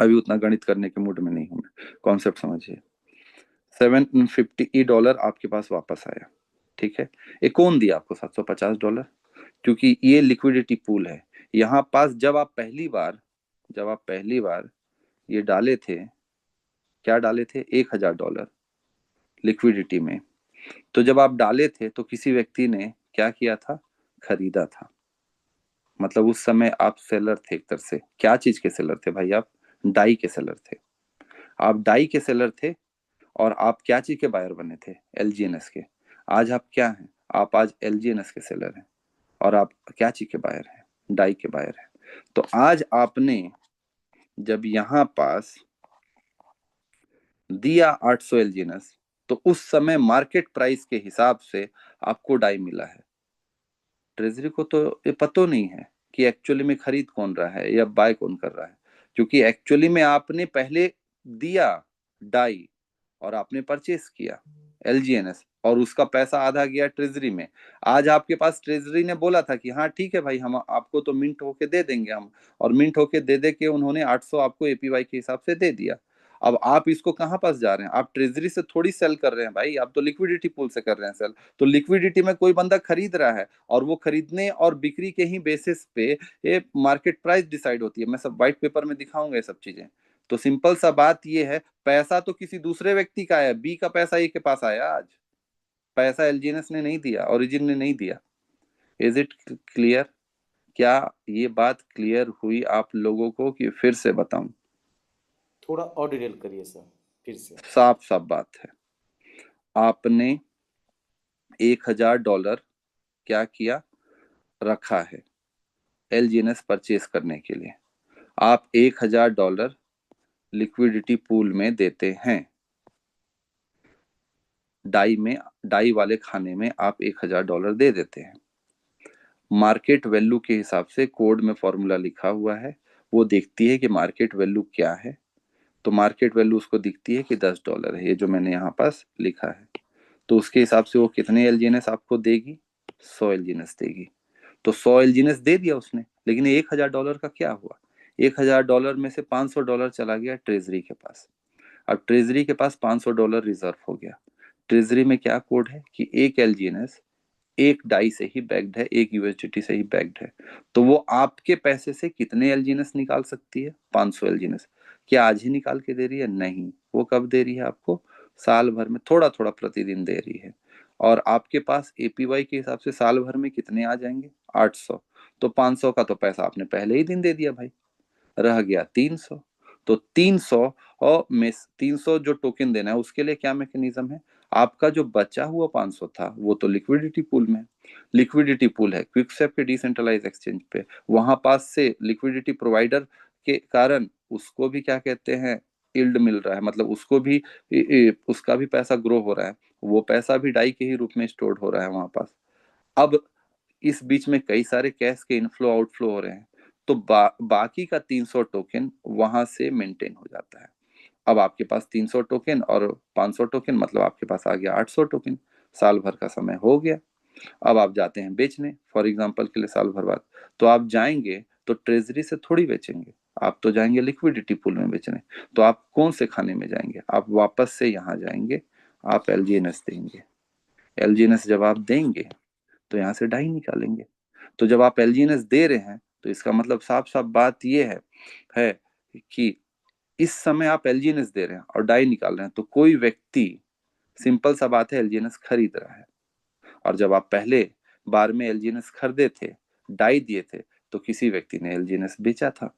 S1: अभी उतना गणित करने के मूड में नहीं हूं मैं, कॉन्सेप्ट समझिए। $750 आपके पास वापस आया, ठीक है। ये कौन दिया आपको $750? क्योंकि ये लिक्विडिटी पूल है। यहाँ पास जब आप पहली बार ये डाले थे, क्या डाले थे, $1000 लिक्विडिटी में। तो जब आप डाले थे तो किसी व्यक्ति ने क्या किया था, खरीदा था। मतलब उस समय आप सेलर थे एक तरह से। क्या चीज के सेलर थे भाई, आप डाई के सेलर थे। आप डाई के सेलर थे, और आप क्या चीज के बायर बने थे, एलजीएनएस के। आज आप क्या हैं, आप आज एलजीएनएस के सेलर हैं, और आप क्या चीज के बायर हैं, डाई के बायर हैं। तो आज आपने जब यहाँ पास दिया 800 एलजीएनएस, तो उस समय मार्केट प्राइस के हिसाब से आपको डाई मिला है। ट्रेजरी को तो ये पता नहीं है कि एक्चुअली में खरीद कौन रहा है या बाय कौन कर रहा है, क्योंकि एक्चुअली में आपने पहले दिया डाई और आपने परचेस किया एलजीएनएस, और उसका पैसा आधा गया ट्रेजरी में। आज आपके पास ट्रेजरी ने बोला था कि हाँ ठीक है भाई, हम आपको तो मिंट होके दे देंगे हम, और मिंट होके दे दे के उन्होंने 800 आपको एपीवाई के हिसाब से दे दिया। अब आप इसको कहाँ पास जा रहे हैं, आप ट्रेजरी से थोड़ी सेल कर रहे हैं भाई, आप तो लिक्विडिटी पूल से कर रहे हैं सेल। तो लिक्विडिटी में कोई बंदा खरीद रहा है, और वो खरीदने और बिक्री के ही बेसिस पे ये मार्केट प्राइस डिसाइड होती है। मैं सब व्हाइट पेपर में दिखाऊंगा ये सब चीजें। तो सिंपल सा बात ये है, पैसा तो किसी दूसरे व्यक्ति का है, बी का पैसा ए के पास आया आज। पैसा एलजीएनएस ने नहीं दिया, ओरिजिन ने नहीं दिया। Is it clear? क्या ये बात क्लियर हुई आप लोगों को कि फिर से बताऊं?
S2: थोड़ा और डिटेल करिए सर, फिर से।
S1: साफ साफ बात है। आपने $1000 क्या किया, रखा है एलजीएनएस परचेस करने के लिए। आप $1000 लिक्विडिटी पूल में देते हैं, डाई वाले खाने में आप $1000 दे देते हैं। मार्केट वैल्यू के हिसाब से कोड में फॉर्मूला लिखा हुआ है, वो देखती है कि मार्केट वैल्यू क्या है। तो मार्केट वैल्यू उसको दिखती है कि $10 है, ये जो मैंने यहाँ पास लिखा है। तो उसके हिसाब से वो कितने एलजीएनएस आपको देगी, 100 एलजीएनएस देगी। तो 100 एलजीएनएस दे दिया उसने, लेकिन $1000 का क्या हुआ, $1000 में से $500 चला गया ट्रेजरी के पास। अब ट्रेजरी के पास $500 रिजर्व हो गया। ट्रेजरी में क्या कोड है कि एक एलजीएनएस एक डाई से ही बैग्ड है, एक यूएसडीटी से ही बैग्ड है। तो वो आपके पैसे से कितने एलजीएनएस निकाल सकती है, 500 एलजीएनएस। क्या आज ही निकाल के दे रही है, नहीं। वो कब दे रही है आपको, साल भर में थोड़ा थोड़ा प्रतिदिन दे रही है। और आपके पास एपीवाई के हिसाब से साल भर में कितने आ जाएंगे, 800। तो 500 का तो पैसा आपने पहले ही दिन दे दिया भाई, रह गया 300। तो 300 और में 300 जो टोकन देना है उसके लिए क्या मैकेनिज्म है, आपका जो बचा हुआ 500 था वो तो लिक्विडिटी पूल में, लिक्विडिटी पूल है क्विकस्वेप के डिसेंट्रलाइज एक्सचेंज पे, वहां पास से लिक्विडिटी प्रोवाइडर के कारण उसको भी क्या कहते हैं यील्ड मिल रहा है, मतलब उसको भी उसका भी पैसा ग्रो हो रहा है, वो पैसा भी डाई के ही रूप में स्टोर्ड हो रहा है वहां पास। अब इस बीच में कई सारे कैश के इनफ्लो आउटफ्लो हो रहे हैं, तो बाकी का 300 टोकन वहां से मेंटेन हो जाता है। अब आपके पास 300 टोकन और 500 टोकन, मतलब आपके पास आ गया 800 टोकन, साल भर का समय हो गया। अब आप जाते हैं बेचने, फॉर एग्जांपल के लिए साल भर बाद, तो आप जाएंगे तो ट्रेजरी से थोड़ी बेचेंगे, आप तो जाएंगे लिक्विडिटी पूल में बेचने। तो आप कौन से खाने में जाएंगे, आप वापस से यहाँ जाएंगे, आप एलजीएनएस देंगे। एलजीएनएस जब आप देंगे तो यहाँ से डाई निकालेंगे। तो जब आप एलजीएनएस दे रहे हैं तो इसका मतलब साफ साफ बात ये है कि इस समय आप एलजीएनएस दे रहे हैं और डाई निकाल रहे हैं, तो कोई व्यक्ति, सिंपल सा बात है, एलजीएनएस खरीद रहा है। और जब आप पहले बार में एलजीएनएस खरीदे थे, डाई दिए थे, तो किसी व्यक्ति ने एलजीएनएस बेचा था।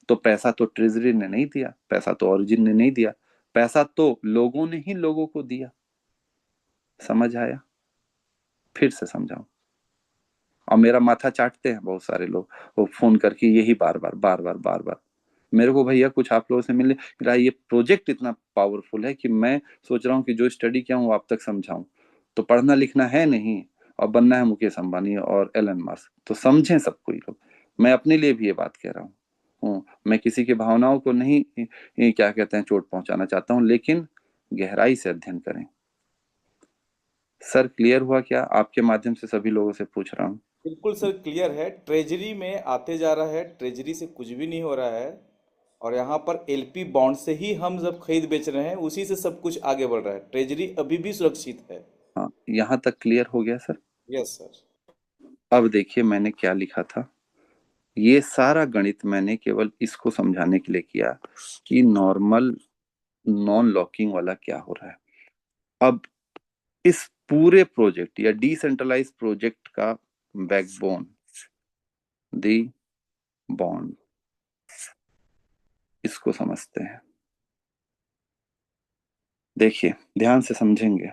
S1: तो पैसा तो ट्रेजरी ने नहीं दिया, पैसा तो ओरिजिन ने नहीं दिया, पैसा तो लोगों ने ही लोगों को दिया। समझ आया? फिर से समझाऊं? और मेरा माथा चाटते हैं बहुत सारे लोग, वो फोन करके यही बार बार बार बार बार बार, मेरे को भैया कुछ आप लोगों से मिले, मेरा ये प्रोजेक्ट इतना पावरफुल है कि मैं सोच रहा हूँ कि जो स्टडी किया हूँ आप तक समझाऊं। तो पढ़ना लिखना है नहीं और बनना है मुकेश अंबानी और एलन मास्क, तो समझें सब कोई लोग। मैं अपने लिए भी ये बात कह रहा हूँ, मैं किसी की भावनाओं को नहीं क्या कहते हैं चोट पहुंचाना चाहता हूँ, लेकिन गहराई से अध्ययन करें। सर क्लियर हुआ क्या? आपके माध्यम से सभी लोगों से पूछ रहा हूँ।
S2: बिल्कुल सर क्लियर है। ट्रेजरी में आते जा रहा है, ट्रेजरी से कुछ भी नहीं हो रहा है। और यहाँ पर एलपी बॉन्ड से ही हम जब खरीद बेच रहे हैं, उसी से सब कुछ आगे बढ़ रहा है। ट्रेजरी अभी भी सुरक्षित है।
S1: हाँ, यहाँ तक क्लियर हो गया सर?
S2: Yes sir.
S1: अब देखिए मैंने क्या लिखा था। ये सारा गणित मैंने केवल इसको समझाने के लिए किया कि नॉर्मल नॉन लॉकिंग वाला क्या हो रहा है। अब इस पूरे प्रोजेक्ट या डिसेंट्रलाइज प्रोजेक्ट का बैकबोन, दी बॉन्ड, इसको समझते हैं। देखिए ध्यान से समझेंगे,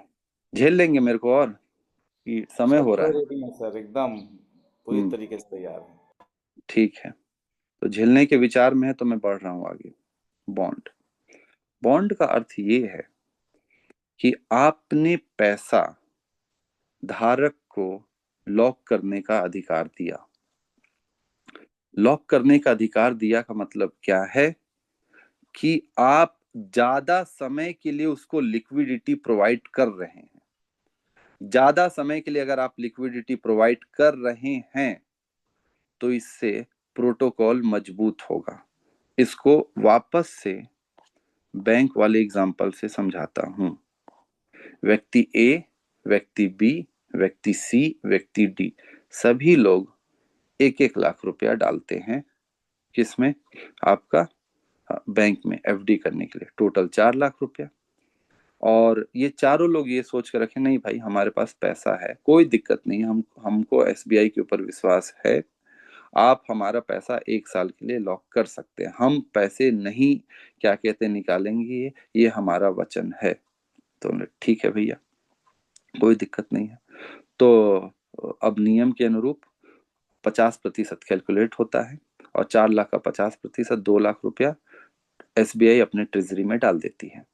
S1: झेल लेंगे मेरे को, और कि समय
S2: सब
S1: हो रहा
S2: तो
S1: है।
S2: रेडी है सर, एकदम पूरी
S1: हम्म,
S2: तरीके से तैयार है।
S1: ठीक है। तो झेलने के विचार में है तो मैं बढ़ रहा हूं आगे। बॉन्ड, बॉन्ड का अर्थ ये है कि आपने पैसा धारक को लॉक करने का अधिकार दिया। लॉक करने का अधिकार दिया का मतलब क्या है कि आप ज्यादा समय के लिए उसको लिक्विडिटी प्रोवाइड कर रहे हैं। ज्यादा समय के लिए अगर आप लिक्विडिटी प्रोवाइड कर रहे हैं तो इससे प्रोटोकॉल मजबूत होगा। इसको वापस से बैंक वाले एग्जांपल से समझाता हूं। व्यक्ति ए, व्यक्ति बी, व्यक्ति सी, व्यक्ति डी, सभी लोग 1-1 लाख रुपया डालते हैं। किसमें? आपका बैंक में एफडी करने के लिए, टोटल 4 लाख रुपया। और ये चारों लोग ये सोच कर रखे, नहीं भाई हमारे पास पैसा है, कोई दिक्कत नहीं, हमको एसबीआई के ऊपर विश्वास है, आप हमारा पैसा 1 साल के लिए लॉक कर सकते हैं, हम पैसे नहीं क्या कहते निकालेंगे, ये हमारा वचन है। तो ठीक है भैया, कोई दिक्कत नहीं है। तो अब नियम के अनुरूप 50% कैलकुलेट होता है और 4 लाख का 50%, 2 लाख रुपया एसबीआई अपने ट्रेजरी में डाल देती है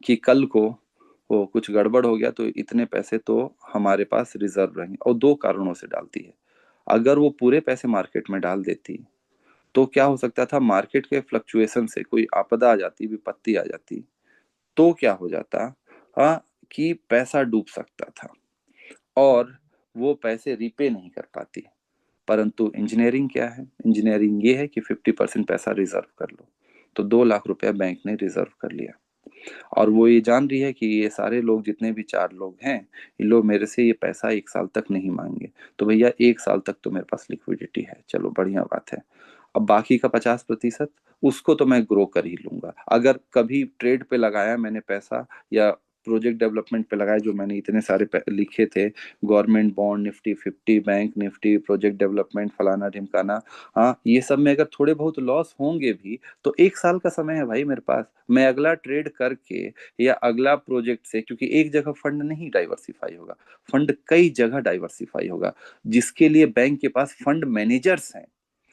S1: कि कल को वो कुछ गड़बड़ हो गया तो इतने पैसे तो हमारे पास रिजर्व रहेंगे। और दो कारणों से डालती है। अगर वो पूरे पैसे मार्केट में डाल देती तो क्या हो सकता था, मार्केट के फ्लक्चुएशन से कोई आपदा आ जाती, विपत्ति आ जाती, तो क्या हो जाता, हाँ, कि पैसा डूब सकता था और वो पैसे रीपे नहीं कर पाती। परंतु इंजीनियरिंग क्या है? इंजीनियरिंग ये है कि 50% पैसा रिजर्व कर लो। तो 2 लाख रुपया बैंक ने रिजर्व कर लिया और वो ये जान रही है कि ये सारे लोग, जितने भी 4 लोग हैं, ये लोग मेरे से ये पैसा 1 साल तक नहीं मांगे, तो भैया 1 साल तक तो मेरे पास लिक्विडिटी है, चलो बढ़िया बात है। अब बाकी का 50% उसको तो मैं ग्रो कर ही लूंगा। अगर कभी ट्रेड पे लगाया मैंने पैसा या प्रोजेक्ट डेवलपमेंट पे लगाए, जो मैंने इतने सारे लिखे थे, government bond, Nifty 50, bank Nifty, project development, फलाना ढिमकाना, हाँ ये सब में अगर थोड़े बहुत लॉस होंगे भी तो 1 साल का समय है भाई मेरे पास। मैं अगला ट्रेड करके या अगला प्रोजेक्ट से, क्योंकि एक जगह फंड नहीं डाइवर्सिफाई होगा, फंड कई जगह डाइवर्सिफाई होगा, जिसके लिए बैंक के पास फंड मैनेजर्स हैं,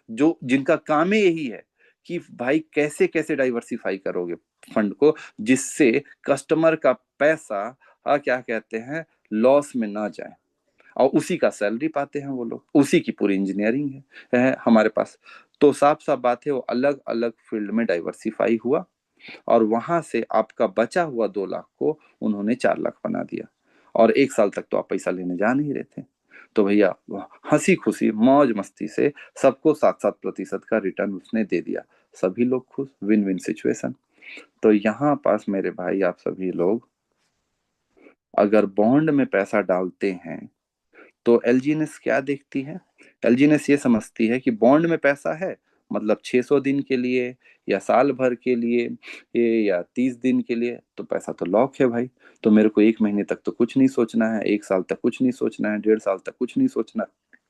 S1: जो जिनका काम ही यही है कि भाई कैसे कैसे डाइवर्सिफाई करोगे फंड को, जिससे कस्टमर का पैसा क्या कहते हैं लॉस में ना जाए, और उसी का सैलरी पाते हैं वो लोग, उसी की पूरी इंजीनियरिंग है हमारे पास। तो साफ साफ बात है, वो अलग अलग फील्ड में डाइवर्सिफाई हुआ, और वहां से आपका बचा हुआ 2 लाख को उन्होंने 4 लाख बना दिया, और 1 साल तक तो आप पैसा लेने जा नहीं रहे थे। तो भैया हंसी खुशी मौज मस्ती से सबको 7-7% का रिटर्न उसने दे दिया, सभी लोग खुश, विन विन सिचुएशन। तो यहाँ पास मेरे भाई आप सभी लोग अगर बॉन्ड में पैसा डालते हैं तो एलजीएनएस क्या देखती है? एलजीएनएस ये समझती है कि बॉन्ड में पैसा है, मतलब 600 दिन के लिए या साल भर के लिए या 30 दिन के लिए, तो पैसा तो लॉक है भाई। तो मेरे को 1 महीने तक तो कुछ नहीं सोचना है, 1 साल तक कुछ नहीं सोचना है, 1.5 साल तक कुछ नहीं सोचना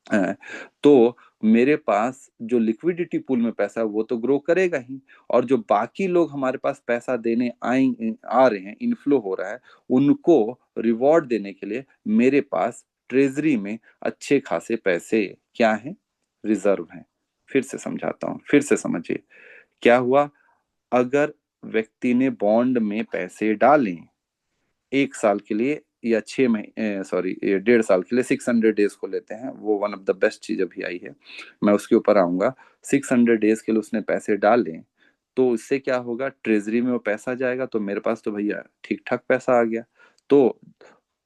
S1: है। तो मेरे पास जो लिक्विडिटी पूल में पैसा है वो तो ग्रो करेगा ही, और जो बाकी लोग हमारे पास पैसा देने आए आ रहे हैं, इनफ्लो हो रहा है, उनको रिवॉर्ड देने के लिए मेरे पास ट्रेजरी में अच्छे खासे पैसे क्या हैं, रिजर्व हैं। फिर से समझाता हूं, फिर से समझिए क्या हुआ। अगर व्यक्ति ने बॉन्ड में पैसे डालें 1 साल के लिए या 6 महीने, सॉरी 1.5 साल के लिए, 600 डेज को लेते हैं, वो वन ऑफ द बेस्ट चीज अभी आई है, मैं उसके ऊपर आऊंगा। 600 डेज के लिए उसने पैसे डालें, तो उससे क्या होगा, ट्रेजरी में वो पैसा जाएगा, तो मेरे पास तो भैया ठीक ठाक पैसा आ गया। तो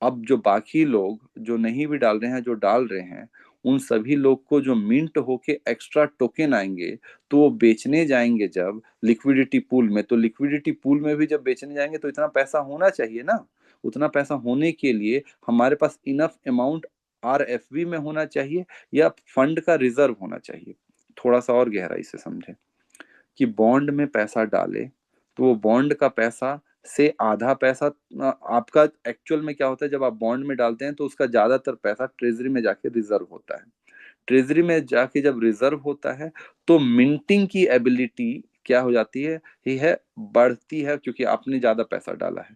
S1: अब जो बाकी लोग जो नहीं भी डाल रहे हैं, जो डाल रहे हैं, उन सभी लोग को जो मिंट होके एक्स्ट्रा टोकन आएंगे, तो वो बेचने जाएंगे जब लिक्विडिटी पूल में, तो लिक्विडिटी पूल में भी जब बेचने जाएंगे तो इतना पैसा होना चाहिए ना। उतना पैसा होने के लिए हमारे पास इनफ अमाउंट आरएफबी में होना चाहिए, या फंड का रिजर्व होना चाहिए। थोड़ा सा और गहराई से समझे कि बॉन्ड में पैसा डाले तो वो बॉन्ड का पैसा से आधा पैसा आपका एक्चुअल में क्या होता है, जब आप बॉन्ड में डालते हैं तो उसका ज्यादातर पैसा ट्रेजरी में जाके रिजर्व होता है। ट्रेजरी में जाके जब रिजर्व होता है तो मिंटिंग की एबिलिटी क्या हो जाती है, ही है बढ़ती है, क्योंकि आपने ज्यादा पैसा डाला है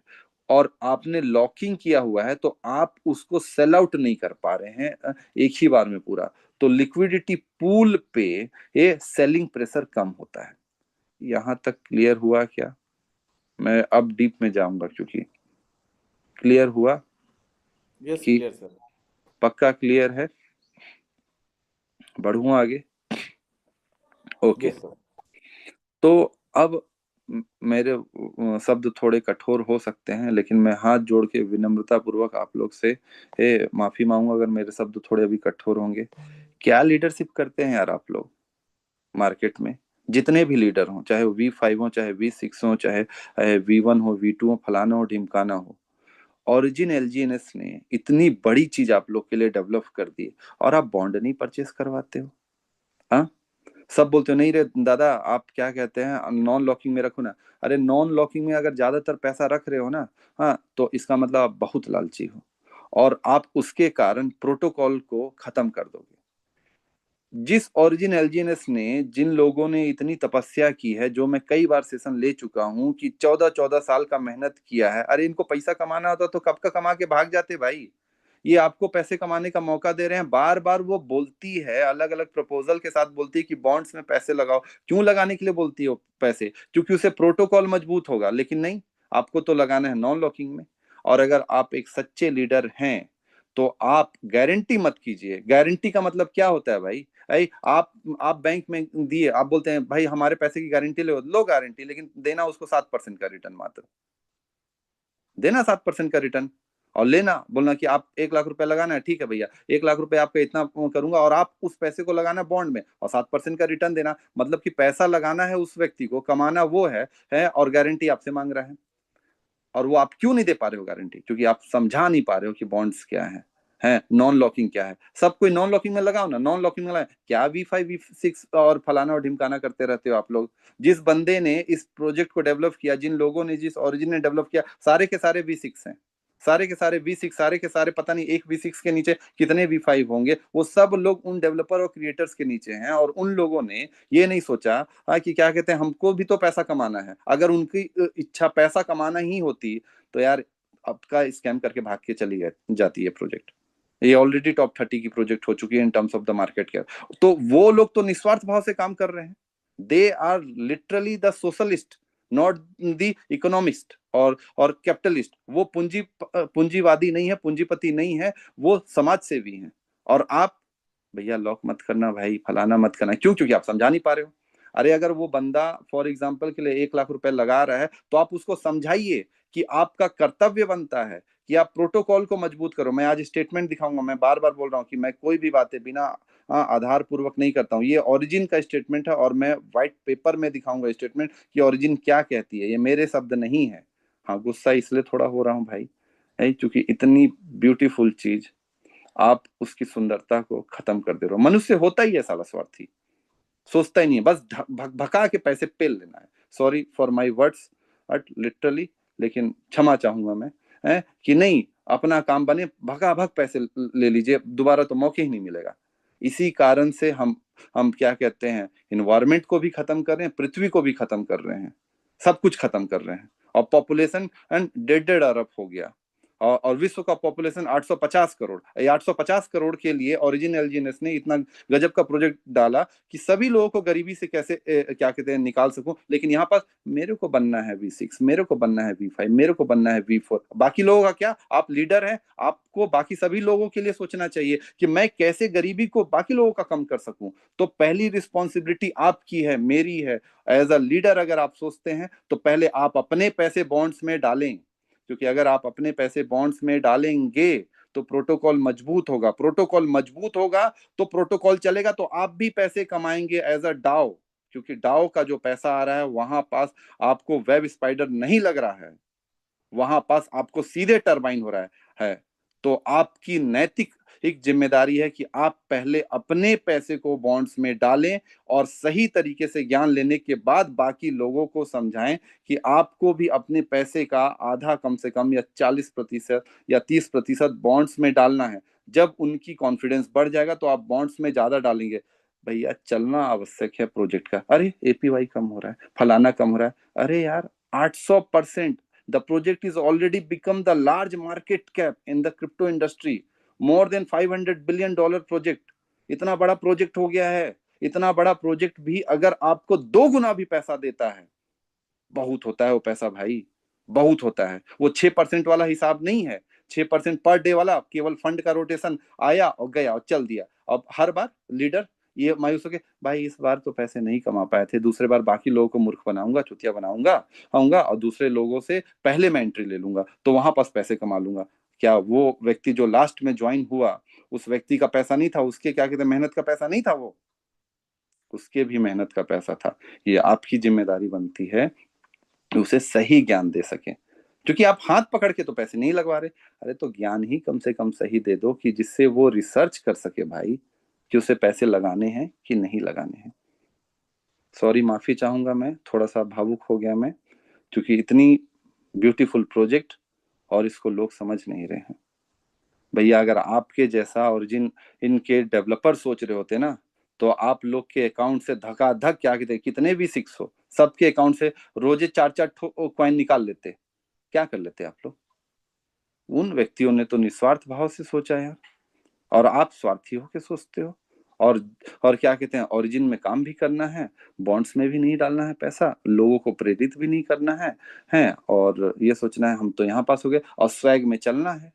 S1: और आपने लॉकिंग किया हुआ है, तो आप उसको सेल आउट नहीं कर पा रहे हैं एक ही बार में पूरा। तो लिक्विडिटी पूल पे ये सेलिंग प्रेशर कम होता है। यहां तक क्लियर हुआ क्या? मैं अब डीप में जाऊंगा, क्योंकि क्लियर हुआ
S2: यस
S1: कि
S2: क्लियर सर।
S1: पक्का क्लियर है? बढ़ूं आगे? ओके।
S2: Yes sir.
S1: तो अब मेरे शब्द थोड़े कठोर हो सकते हैं, लेकिन मैं हाथ जोड़ के विनम्रता पूर्वक आप लोग से माफी मांगूंगा अगर मेरे शब्द थोड़े अभी कठोर होंगे। क्या लीडरशिप करते हैं यार आप लोग मार्केट में? जितने भी लीडर हों, चाहे वो V5 हो, चाहे V6 हो, चाहे V1 हो, V2 हो, फलाना हो ढिमकाना हो, ओरिजिन एलजीएनएस ने इतनी बड़ी चीज आप लोग के लिए डेवलप कर दी, और आप बॉन्ड नहीं परचेस करवाते हो। हाँ, सब बोलते हो नहीं रे दादा, आप क्या कहते हैं नॉन लॉकिंग में रखो ना। अरे नॉन लॉकिंग में अगर ज्यादातर पैसा रख रहे हो ना, हाँ, तो इसका मतलब आप बहुत लालची हो, और आप उसके कारण प्रोटोकॉल को खत्म कर दोगे। जिस ओरिजिन एलजीएनएस ने, जिन लोगों ने इतनी तपस्या की है, जो मैं कई बार सेशन ले चुका हूं कि 14-14 साल का मेहनत किया है, अरे इनको पैसा कमाना होता तो कब का कमा के भाग जाते भाई। ये आपको पैसे कमाने का मौका दे रहे हैं, बार बार वो बोलती है, अलग अलग प्रपोजल के साथ बोलती है कि बॉन्ड्स में पैसे लगाओ। क्यों लगाने के लिए बोलती है वो पैसे? क्योंकि उसे प्रोटोकॉल मजबूत होगा, लेकिन नहीं, आपको तो लगाना है नॉन लॉकिंग में। और अगर आप एक सच्चे लीडर हैं तो आप गारंटी मत कीजिए। गारंटी का मतलब क्या होता है भाई? भाई आप बैंक में दिए, आप बोलते हैं भाई हमारे पैसे की गारंटी लो गारंटी, लेकिन देना उसको 7% का रिटर्न मात्र। देना 7% का रिटर्न, और लेना, बोलना कि आप 1 लाख रुपए लगाना है, ठीक है भैया 1 लाख रुपए आपका इतना करूंगा, और आप उस पैसे को लगाना बॉन्ड में और 7% का रिटर्न देना। मतलब कि पैसा लगाना है उस व्यक्ति को, कमाना वो है और गारंटी आपसे मांग रहा है। और वो आप क्यों नहीं दे पा रहे हो गारंटी? क्योंकि आप समझा नहीं पा रहे हो कि बॉन्ड्स क्या है। है नॉन लॉकिंग क्या है, सब कोई नॉन लॉकिंग में लगाओ ना, नॉन लॉकिंग में लगाओ, क्या V5 V6 और फलाना और ढिमकाना करते रहते हो आप लोग। जिस बंदे ने इस प्रोजेक्ट को डेवलप किया, जिन लोगों ने, जिस ओरिजिन ने डेवलप किया, सारे के सारे V6 हैं, सारे के सारे V6, सारे के सारे, पता नहीं एक V6 के नीचे कितने V5 होंगे, वो सब लोग उन डेवलपर और क्रिएटर्स के नीचे हैं। और उन लोगों ने ये नहीं सोचा कि क्या कहते हैं, हमको भी तो पैसा कमाना है। अगर उनकी इच्छा पैसा कमाना ही होती तो यार आपका स्कैम करके भाग के चली जाती है प्रोजेक्ट। ये ऑलरेडी टॉप 30 की प्रोजेक्ट हो चुकी है इन terms of the market care. तो वो लोग तो निस्वार्थ भाव से काम कर रहे हैं, they are literally the socialist, not the economist और कैपिटलिस्ट। वो पूंजीवादी नहीं है, पूंजीपति नहीं है, वो समाज सेवी हैं। और आप भैया लॉक मत करना भाई, फलाना मत करना, क्यों? क्योंकि आप समझा नहीं पा रहे हो। अरे अगर वो बंदा फॉर एग्जाम्पल के लिए 1 लाख रुपए लगा रहा है, तो आप उसको समझाइए कि आपका कर्तव्य बनता है कि आप प्रोटोकॉल को मजबूत करो। मैं आज स्टेटमेंट दिखाऊंगा, मैं बार बार बोल रहा हूँ कि मैं कोई भी बातें बिना आधार पूर्वक नहीं करता हूँ। ये ओरिजिन का स्टेटमेंट है और मैं व्हाइट पेपर में दिखाऊंगा स्टेटमेंट कि ओरिजिन क्या कहती है, ये मेरे शब्द नहीं है। हाँ, गुस्सा इसलिए थोड़ा हो रहा हूँ भाई, है क्योंकि इतनी ब्यूटीफुल चीज आप उसकी सुंदरता को खत्म कर दे रहे हो। मनुष्य होता ही है साला स्वार्थी, सोचता ही नहीं है, बस भगा के पैसे पेल लेना है। Sorry for my words but literally, लेकिन क्षमा चाहूंगा मैं, है कि नहीं, अपना काम बने, भगा भग पैसे ले लीजिए, दोबारा तो मौके ही नहीं मिलेगा। इसी कारण से हम क्या कहते हैं, इन्वायरमेंट को भी खत्म कर रहे हैं, पृथ्वी को भी खत्म कर रहे हैं, सब कुछ खत्म कर रहे हैं। और पॉपुलेशन एंड 1.5 अरब हो गया, और विश्व का पॉपुलेशन 850 करोड़। ये 850 करोड़ के लिए ओरिजिन एलजीएनएस ने इतना गजब का प्रोजेक्ट डाला कि सभी लोगों को गरीबी से कैसे क्या कहते हैं निकाल सकूं। लेकिन यहाँ पर मेरे को बनना है V6, मेरे को बनना है V5, मेरे को बनना है V4, बाकी लोगों का क्या? आप लीडर हैं, आपको बाकी सभी लोगों के लिए सोचना चाहिए कि मैं कैसे गरीबी को बाकी लोगों का कम कर सकूं। तो पहली रिस्पॉन्सिबिलिटी आपकी है, मेरी है। एज अ लीडर अगर आप सोचते हैं तो पहले आप अपने पैसे बॉन्ड्स में डालें, क्योंकि अगर आप अपने पैसे बॉन्ड्स में डालेंगे तो प्रोटोकॉल मजबूत होगा, प्रोटोकॉल मजबूत होगा तो प्रोटोकॉल चलेगा, तो आप भी पैसे कमाएंगे एज अ डाओ। क्योंकि डाओ का जो पैसा आ रहा है वहां पास आपको वेब स्पाइडर नहीं लग रहा है, वहां पास आपको सीधे टरबाइन हो रहा है। तो आपकी नैतिक एक जिम्मेदारी है कि आप पहले अपने पैसे को बॉन्ड्स में डालें और सही तरीके से ज्ञान लेने के बाद बाकी लोगों को समझाएं कि आपको भी अपने पैसे का आधा कम से कम या 40% या 30% बॉन्ड्स में डालना है। जब उनकी कॉन्फिडेंस बढ़ जाएगा तो आप बॉन्ड्स में ज्यादा डालेंगे। भैया चलना आवश्यक है प्रोजेक्ट का। अरे APY कम हो रहा है, फलाना कम हो रहा है, अरे यार 800%। The project is already become the large market cap in the crypto industry, more than $500 billion project। इतना बड़ा प्रोजेक्ट हो गया है। इतना बड़ा प्रोजेक्ट भी अगर आपको 2 गुना भी पैसा देता है, बहुत होता है वो पैसा भाई, बहुत होता है। वो 6% वाला हिसाब नहीं है, 6% पर डे वाला, केवल फंड का रोटेशन आया और गया और चल दिया। अब हर बार लीडर ये मायूस हो के, भाई इस बार तो पैसे नहीं कमा पाए थे, दूसरे बार बाकी लोगों को मूर्ख बनाऊंगा, चुतिया बनाऊंगा आऊंगा और दूसरे लोगों से पहले मैं एंट्री ले लूंगा तो वहां पास पैसे कमा लूंगा। क्या वो व्यक्ति जो लास्ट में ज्वाइन हुआ, उस व्यक्ति का पैसा नहीं था? उसके क्या कहते हैं, मेहनत का पैसा नहीं था वो? उसके भी मेहनत का पैसा था। ये आपकी जिम्मेदारी बनती है कि उसे सही ज्ञान दे सके, क्योंकि आप हाथ पकड़ के तो पैसे नहीं लगवा रहे। अरे तो ज्ञान ही कम से कम सही दे दो कि जिससे वो रिसर्च कर सके भाई कि उसे पैसे लगाने हैं कि नहीं लगाने हैं। सॉरी, माफी चाहूंगा, मैं थोड़ा सा भावुक हो गया मैं, क्योंकि इतनी ब्यूटीफुल प्रोजेक्ट और इसको लोग समझ नहीं रहे हैं। भैया अगर आपके जैसा ओरिजिन इनके डेवलपर सोच रहे होते ना, तो आप लोग के अकाउंट से धकाधक क्या कहते, कितने भी 6 हो, सबके अकाउंट से रोजे 4-4 कॉइन निकाल लेते। क्या कर लेते आप लोग? उन व्यक्तियों ने तो निस्वार्थ भाव से सोचा यार, और आप स्वार्थी होके सोचते हो। और और क्या कहते हैं, ओरिजिन में काम भी करना है, बॉन्ड्स में भी नहीं डालना है पैसा, लोगों को प्रेरित भी नहीं करना है और ये सोचना है हम तो यहाँ पास हो गए, और स्वैग में चलना है,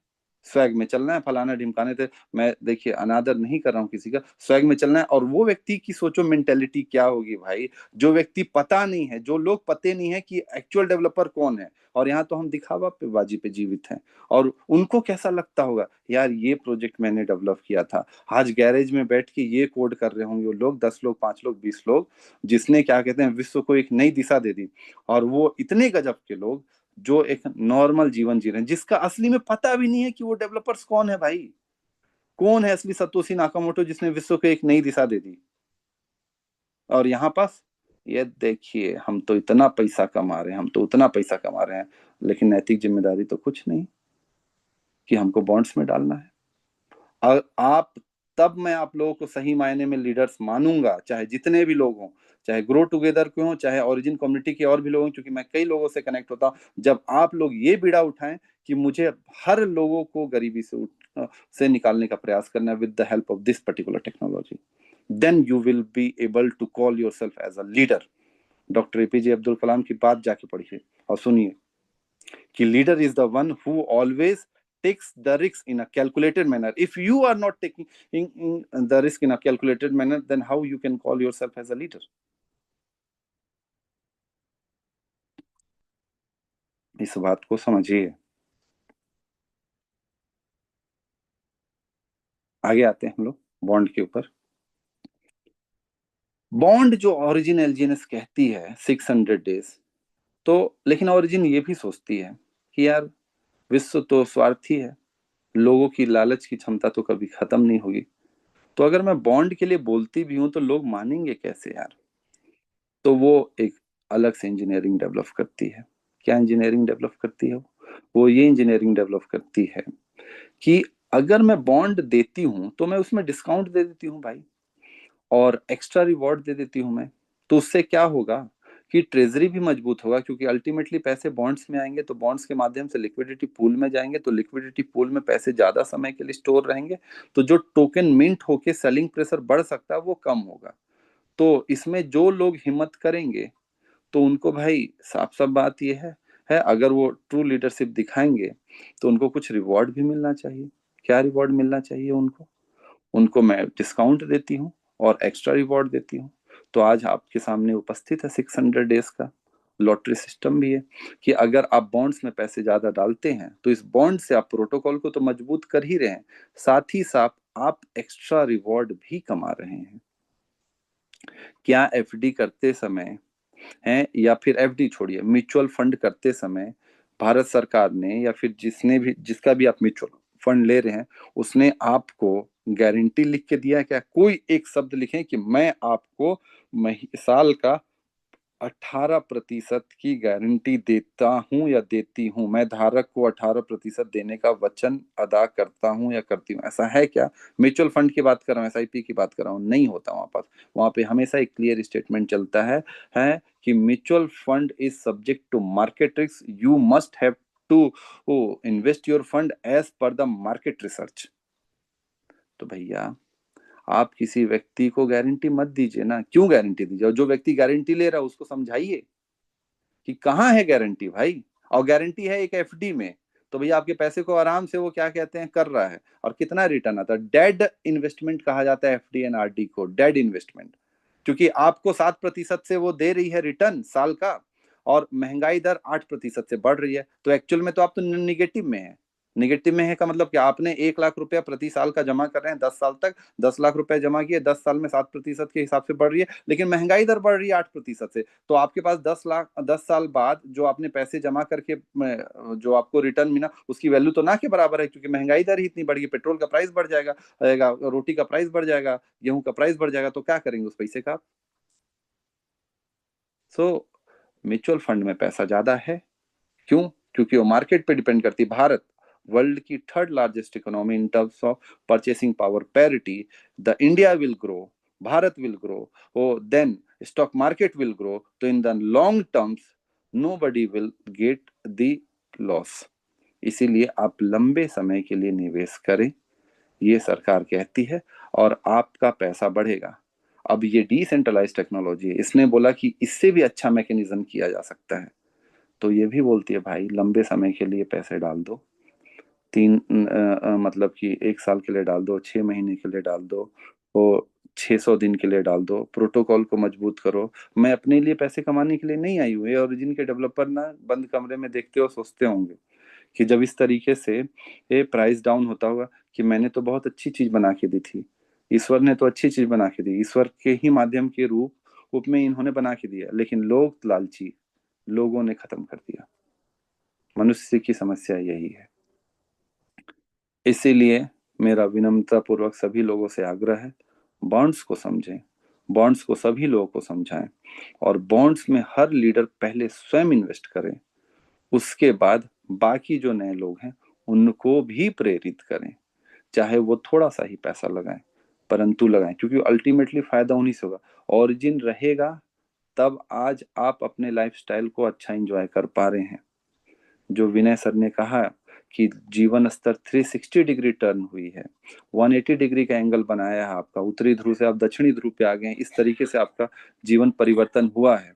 S1: स्वैग में चलना है, फलाना ढिमकाने थे। मैं देखिए अनादर नहीं कर रहा हूँ किसी का, स्वैग में चलना है। और वो व्यक्ति की सोचो मेंटेलिटी क्या होगी भाई, जो व्यक्ति पता नहीं है, जो लोग पते नहीं है कि एक्चुअल डेवलपर कौन है, और यहाँ तो हम दिखावा पे बाजी पे जीवित हैं। और उनको कैसा लगता होगा, यार ये प्रोजेक्ट मैंने डेवलप किया था। आज गैरेज में बैठ के ये कोड कर रहे होंगे वो लोग, 10 लोग, 5 लोग, 20 लोग, जिसने क्या कहते हैं विश्व को एक नई दिशा दे दी। और वो इतने गजब के लोग जो एक नॉर्मल जीवन जी रहे हैं, जिसका असली में पता भी नहीं है कि वो डेवलपर्स कौन है भाई। कौन है असली सतोशी नाकामोटो जिसने विश्व को एक नई दिशा दे दी? और यहाँ पास ये देखिए, हम तो इतना पैसा कमा रहे हैं, हम तो उतना पैसा कमा रहे हैं, लेकिन नैतिक जिम्मेदारी तो कुछ नहीं कि हमको बॉन्ड्स में डालना है। और आप, तब मैं आप लोगों को सही मायने में लीडर्स मानूंगा, चाहे जितने भी लोग हों, चाहे ग्रो टुगेदर के हों, चाहे ओरिजिन कम्युनिटी के और भी लोग हों, क्योंकि मैं कई लोगों से कनेक्ट होता हूं। जब आप लोग ये बीड़ा उठाएं कि मुझे हर लोगों को गरीबी से निकालने का प्रयास करना है with the help of this particular technology, then you will be able to call yourself as a leader. Doctor APJ Abdul Kalam की बात जाके पढ़िए और सुनिए कि leader is the one who always takes the risk in a calculated manner. If you are not taking the risk in a calculated manner, then how you can call yourself as a leader? इस बात को समझिए। आगे आते हैं हम लोग बॉन्ड के ऊपर। बॉन्ड जो ओरिजिन एलजीएनएस कहती है 600 डेज, तो लेकिन ओरिजिन ये भी सोचती है कि यार विश्व तो स्वार्थी है, लोगों की लालच की क्षमता तो कभी खत्म नहीं होगी, तो अगर मैं बॉन्ड के लिए बोलती भी हूं तो लोग मानेंगे कैसे यार? तो वो एक अलग से इंजीनियरिंग डेवलप करती है। क्या इंजीनियरिंग डेवलप करती है वो ये इंजीनियरिंग डेवलप करती है कि अगर मैं बॉन्ड देती हूं तो मैं उसमें डिस्काउंट दे देती हूँ भाई, और एक्स्ट्रा रिवॉर्ड दे देती हूँ मैं। तो उससे क्या होगा कि ट्रेजरी भी मजबूत होगा, क्योंकि अल्टीमेटली पैसे बॉन्ड्स में आएंगे, तो बॉन्ड्स के माध्यम से लिक्विडिटी पूल में जाएंगे, तो लिक्विडिटी पूल में पैसे ज्यादा समय के लिए स्टोर रहेंगे, तो जो टोकन मिंट होके सेलिंग प्रेशर बढ़ सकता है वो कम होगा। तो इसमें जो लोग हिम्मत करेंगे तो उनको भाई साफ साफ बात ये है अगर वो ट्रू लीडरशिप दिखाएंगे तो उनको कुछ रिवॉर्ड भी मिलना चाहिए। क्या रिवॉर्ड मिलना चाहिए उनको? उनको मैं डिस्काउंट देती हूँ और एक्स्ट्रा रिवॉर्ड देती हूँ। तो आज आपके सामने उपस्थित है 600 डेज का लॉटरी सिस्टम भी है कि अगर आप बॉन्ड्स में पैसे ज्यादा डालते हैं तो इस बॉन्ड से आप प्रोटोकॉल को तो मजबूत कर ही रहे हैं, साथ ही साथ आप एक्स्ट्रा रिवॉर्ड भी कमा रहे हैं। क्या एफडी करते समय हैं, या फिर एफडी छोड़िए, म्यूचुअल फंड करते समय भारत सरकार ने या फिर जिसने भी, जिसका भी आप म्यूचुअल फंड ले रहे हैं, उसने आपको गारंटी लिख के दिया है क्या? कोई एक शब्द लिखें कि मैं आपको साल का 18% की गारंटी देता हूं या देती हूं, मैं धारक को 18% देने का वचन अदा करता हूं या करती हूं, ऐसा है क्या? म्यूचुअल फंड की बात कर रहा हूं, एसआईपी की बात कर रहा हूं, नहीं होता वहां पर। वहां पे हमेशा एक क्लियर स्टेटमेंट चलता है कि mutual fund is subject to market risk, you must have to invest your fund as per the market research. तो भैया आप किसी व्यक्ति को गारंटी मत दीजिए ना, क्यों गारंटी दीजिए? और जो व्यक्ति गारंटी ले रहा है उसको समझाइए कि कहाँ है गारंटी भाई। और गारंटी है एक एफडी में, तो भैया आपके पैसे को आराम से वो क्या कहते हैं कर रहा है, और कितना रिटर्न आता है। डेड इन्वेस्टमेंट कहा जाता है एफडी एंड आरडी को, डेड इन्वेस्टमेंट, क्योंकि आपको 7% से वो दे रही है रिटर्न साल का, और महंगाई दर 8% से बढ़ रही है, तो एक्चुअल में तो आप तो निगेटिव में है। निगेटिव में है का मतलब कि आपने 1 लाख रुपया प्रति साल का जमा कर रहे हैं 10 साल तक, 10 लाख रुपए जमा किए, 10 साल में 7% के हिसाब से बढ़ रही है, लेकिन महंगाई दर बढ़ रही है 8% से, तो आपके पास 10 साल बाद जो आपने पैसे जमा करके जो आपको रिटर्न मिला उसकी वैल्यू तो ना के बराबर है, क्योंकि महंगाई दर ही इतनी बढ़ गई, पेट्रोल का प्राइस बढ़ जाएगा, रोटी का प्राइस बढ़ जाएगा, गेहूं का प्राइस बढ़ जाएगा, तो क्या करेंगे उस पैसे का? सो म्यूचुअल फंड में पैसा ज्यादा है। क्यों? क्योंकि वो मार्केट पे डिपेंड करती है। भारत वर्ल्ड की third largest economy in terms of purchasing power parity, the India will grow, Bharat will grow, oh then stock market will grow, तो in the long terms nobody will get the loss. इसीलिए आप लंबे समय के लिए निवेश करें, ये सरकार कहती है, और आपका पैसा बढ़ेगा। अब ये डिसेंट्रलाइज टेक्नोलॉजी है, इसने बोला कि इससे भी अच्छा मैकेनिज्म किया जा सकता है, तो ये भी बोलती है भाई लंबे समय के लिए पैसे डाल दो, मतलब कि 1 साल के लिए डाल दो, 6 महीने के लिए डाल दो, वो 600 दिन के लिए डाल दो, प्रोटोकॉल को मजबूत करो। मैं अपने लिए पैसे कमाने के लिए नहीं आई हूँ, ये ओरिजिन के डेवलपर ना बंद कमरे में देखते हो सोचते होंगे कि जब इस तरीके से ये प्राइस डाउन होता होगा कि मैंने तो बहुत अच्छी चीज बना के दी थी, ईश्वर ने तो अच्छी चीज बना के दी, ईश्वर के ही माध्यम के रूप में इन्होंने बना के दिया, लेकिन लोग लालची, लोगों ने खत्म कर दिया। मनुष्य की समस्या यही है। इसीलिए मेरा विनम्रतापूर्वक सभी लोगों से आग्रह है, बॉन्ड्स को समझें, बॉन्ड्स को सभी लोगों को समझाएं, और बॉन्ड्स में हर लीडर पहले स्वयं इन्वेस्ट करें, उसके बाद बाकी जो नए लोग हैं उनको भी प्रेरित करें, चाहे वो थोड़ा सा ही पैसा लगाएं, परंतु लगाएं, क्योंकि अल्टीमेटली फायदा उन्हीं से होगा। ओरिजिन रहेगा तब आज आप अपने लाइफस्टाइल को अच्छा एंजॉय कर पा रहे हैं। जो विनय सर ने कहा कि जीवन स्तर 360 डिग्री टर्न हुई है, 180 डिग्री का एंगल बनाया है आपका, उत्तरी ध्रुव से आप दक्षिणी ध्रुव पे आ गए हैं, इस तरीके से आपका जीवन परिवर्तन हुआ है।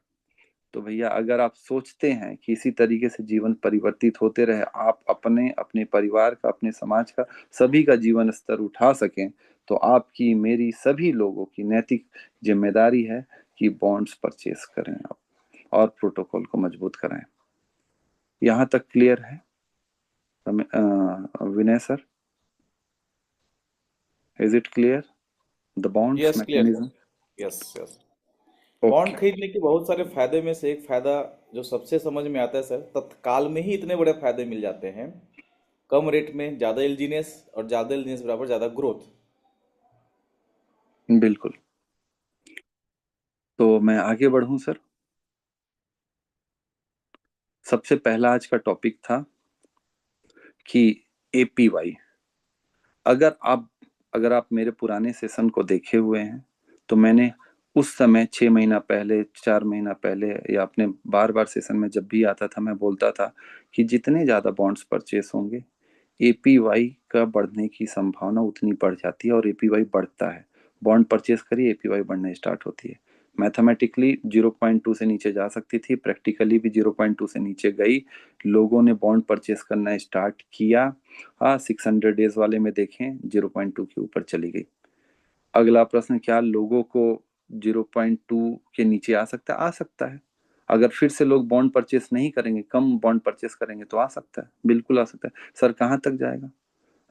S1: तो भैया अगर आप सोचते हैं कि इसी तरीके से जीवन परिवर्तित होते रहे, आप अपने अपने परिवार का, अपने समाज का, सभी का जीवन स्तर उठा सकें, तो आपकी, मेरी, सभी लोगों की नैतिक जिम्मेदारी है कि बॉन्ड्स परचेस करें आप और प्रोटोकॉल को मजबूत कराएं। यहाँ तक क्लियर है Vinay sir? Is it clear the bonds
S2: yes, clear
S1: mechanism?
S2: Sir. Yes yes. Bond
S1: okay.
S2: खरीदने के बहुत सारे फायदे में से एक फायदा जो सबसे समझ में आता है सर, तत्काल में ही इतने बड़े फायदे मिल जाते हैं, कम रेट में ज्यादा एलजीनेस, और ज्यादा एलजीनेस बराबर ज्यादा ग्रोथ।
S1: बिल्कुल। तो मैं आगे बढ़ूं सर? सबसे पहला आज का टॉपिक था कि एपीवाई। अगर आप अगर आप मेरे पुराने सेशन को देखे हुए हैं तो मैंने उस समय 6 महीना पहले, 4 महीना पहले, या अपने बार बार सेशन में जब भी आता था मैं बोलता था कि जितने ज्यादा बॉन्ड्स परचेस होंगे एपीवाई का बढ़ने की संभावना उतनी बढ़ जाती है, और एपीवाई बढ़ता है। बॉन्ड परचेस करिए, एपीवाई बढ़ने स्टार्ट होती है। मैथमेटिकली 0.2 से नीचे जा सकती थी, प्रैक्टिकली भी 0.2 से नीचे गई। लोगों ने बॉन्ड परचेस करना स्टार्ट किया। हाँ, 600 डेज वाले में देखें 0.2 के ऊपर चली गई। अगला प्रश्न, क्या लोगों को 0.2 के नीचे आ सकता है? आ सकता है। अगर फिर से लोग बॉन्ड परचेस नहीं करेंगे, कम बॉन्ड परचेस करेंगे, तो आ सकता है, बिल्कुल आ सकता है। सर कहाँ तक जाएगा?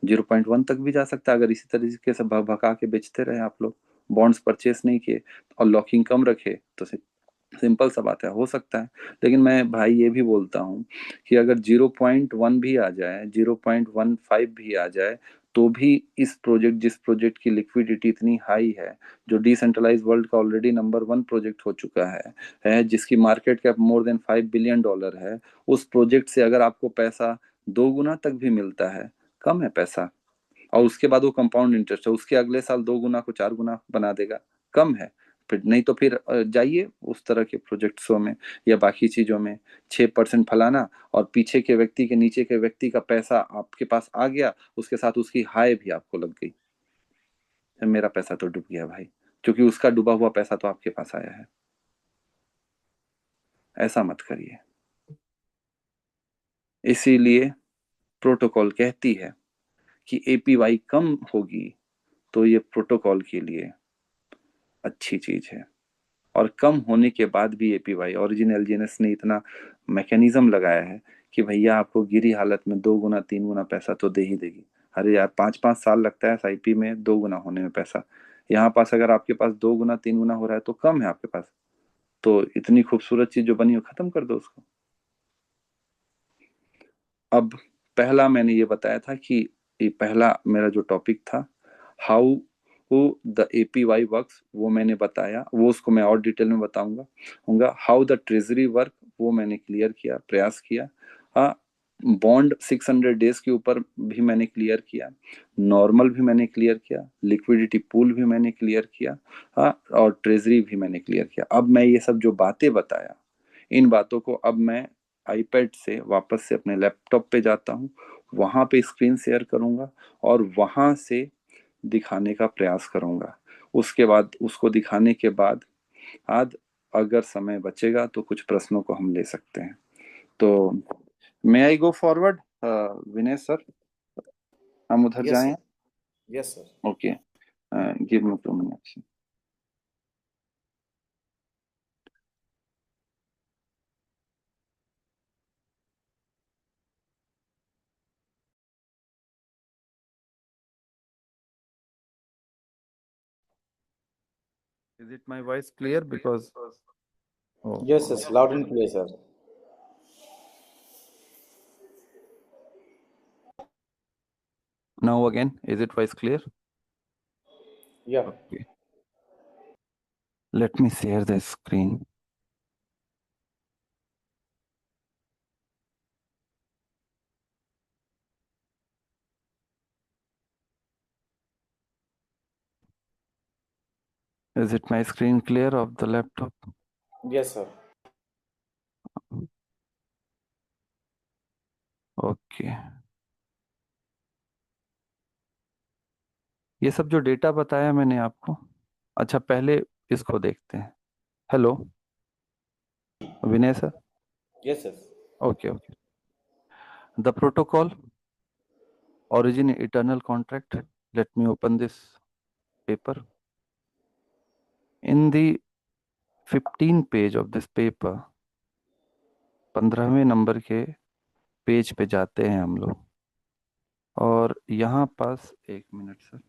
S1: 0.1 तक भी जा सकता है, अगर इसी तरीके से भगा के बेचते रहे आप लोग, बॉन्ड्स परचेस नहीं किए और लॉकिंग कम रखे, तो सिंपल सा बात है, हो सकता है। लेकिन मैं भाई ये भी बोलता हूँ कि अगर 0.1 भी आ जाए, 0.15 भी आ जाए, तो भी इस प्रोजेक्ट, जिस प्रोजेक्ट की लिक्विडिटी इतनी हाई है, जो डिसेंट्रलाइज वर्ल्ड का ऑलरेडी नंबर 1 प्रोजेक्ट हो चुका है जिसकी market cap more than $5 billion है, उस प्रोजेक्ट से अगर आपको पैसा 2 गुना तक भी मिलता है, कम है पैसा। और उसके बाद वो कंपाउंड इंटरेस्ट है, उसके अगले साल 2 गुना को 4 गुना बना देगा, कम है। फिर नहीं तो फिर जाइए उस तरह के प्रोजेक्ट्सों में या बाकी चीजों में, 6% फलाना, और पीछे के व्यक्ति के, नीचे के व्यक्ति का पैसा आपके पास आ गया, उसके साथ उसकी हाय भी आपको लग गई, फिर मेरा पैसा तो डूब गया भाई, क्योंकि उसका डूबा हुआ पैसा तो आपके पास आया है। ऐसा मत करिए। इसीलिए प्रोटोकॉल कहती है कि एपीवाई कम होगी तो ये प्रोटोकॉल के लिए अच्छी चीज है। और कम होने के बाद भी एपीवाई, ओरिजिन एलजीएनएस ने इतना मैकेनिज्म लगाया है कि भैया आपको गिरी हालत में 2 गुना 3 गुना पैसा तो दे ही देगी। अरे यार, 5-5 साल लगता है एसआईपी में 2 गुना होने में पैसा। यहाँ पास अगर आपके पास 2 गुना 3 गुना हो रहा है तो कम है आपके पास, तो इतनी खूबसूरत चीज जो बनी हो खत्म कर दो उसको। अब पहला मैंने ये बताया था कि ये पहला मेरा जो टॉपिक था, हाउ द एपीवाई वर्क्स, वो मैंने बताया, वो उसको मैं और डिटेल में बताऊंगा। हाउ द ट्रेजरी वर्क, वो मैंने क्लियर किया, प्रयास किया। हाँ, बॉन्ड 600 डेज के ऊपर भी मैंने क्लियर किया, नॉर्मल भी मैंने क्लियर किया, लिक्विडिटी पूल भी मैंने क्लियर किया, हाँ, और ट्रेजरी भी मैंने क्लियर किया। अब मैं ये सब जो बातें बताया, इन बातों को अब मैं आईपैड से वापस से अपने लैपटॉप पे जाता हूँ, वहां पे स्क्रीन शेयर करूंगा और वहां से दिखाने का प्रयास करूंगा। उसके बाद, उसको दिखाने के बाद आज अगर समय बचेगा तो कुछ प्रश्नों को हम ले सकते हैं। तो मे आई गो फॉरवर्ड विनय सर? हम उधर
S2: यस
S1: जाएं?
S2: Sir. Yes sir.
S1: Okay, give me 2 minutes. Is it my voice clear? Because
S2: yes yes, loud and clear sir.
S1: Now again, is it voice clear?
S2: Yeah.
S1: Okay. Let me share the screen. Is it my screen clear of the laptop?
S2: Yes, sir.
S1: Okay. ये सब जो डेटा बताया मैंने आपको, अच्छा पहले इसको देखते हैं. Hello Vinay sir.
S2: Yes, sir.
S1: Okay okay. The protocol origin eternal contract. Let me open this paper. In the 15 page of this paper, 15वें नंबर के पेज पे जाते हैं हम लोग. और यहाँ पास एक मिनट सर.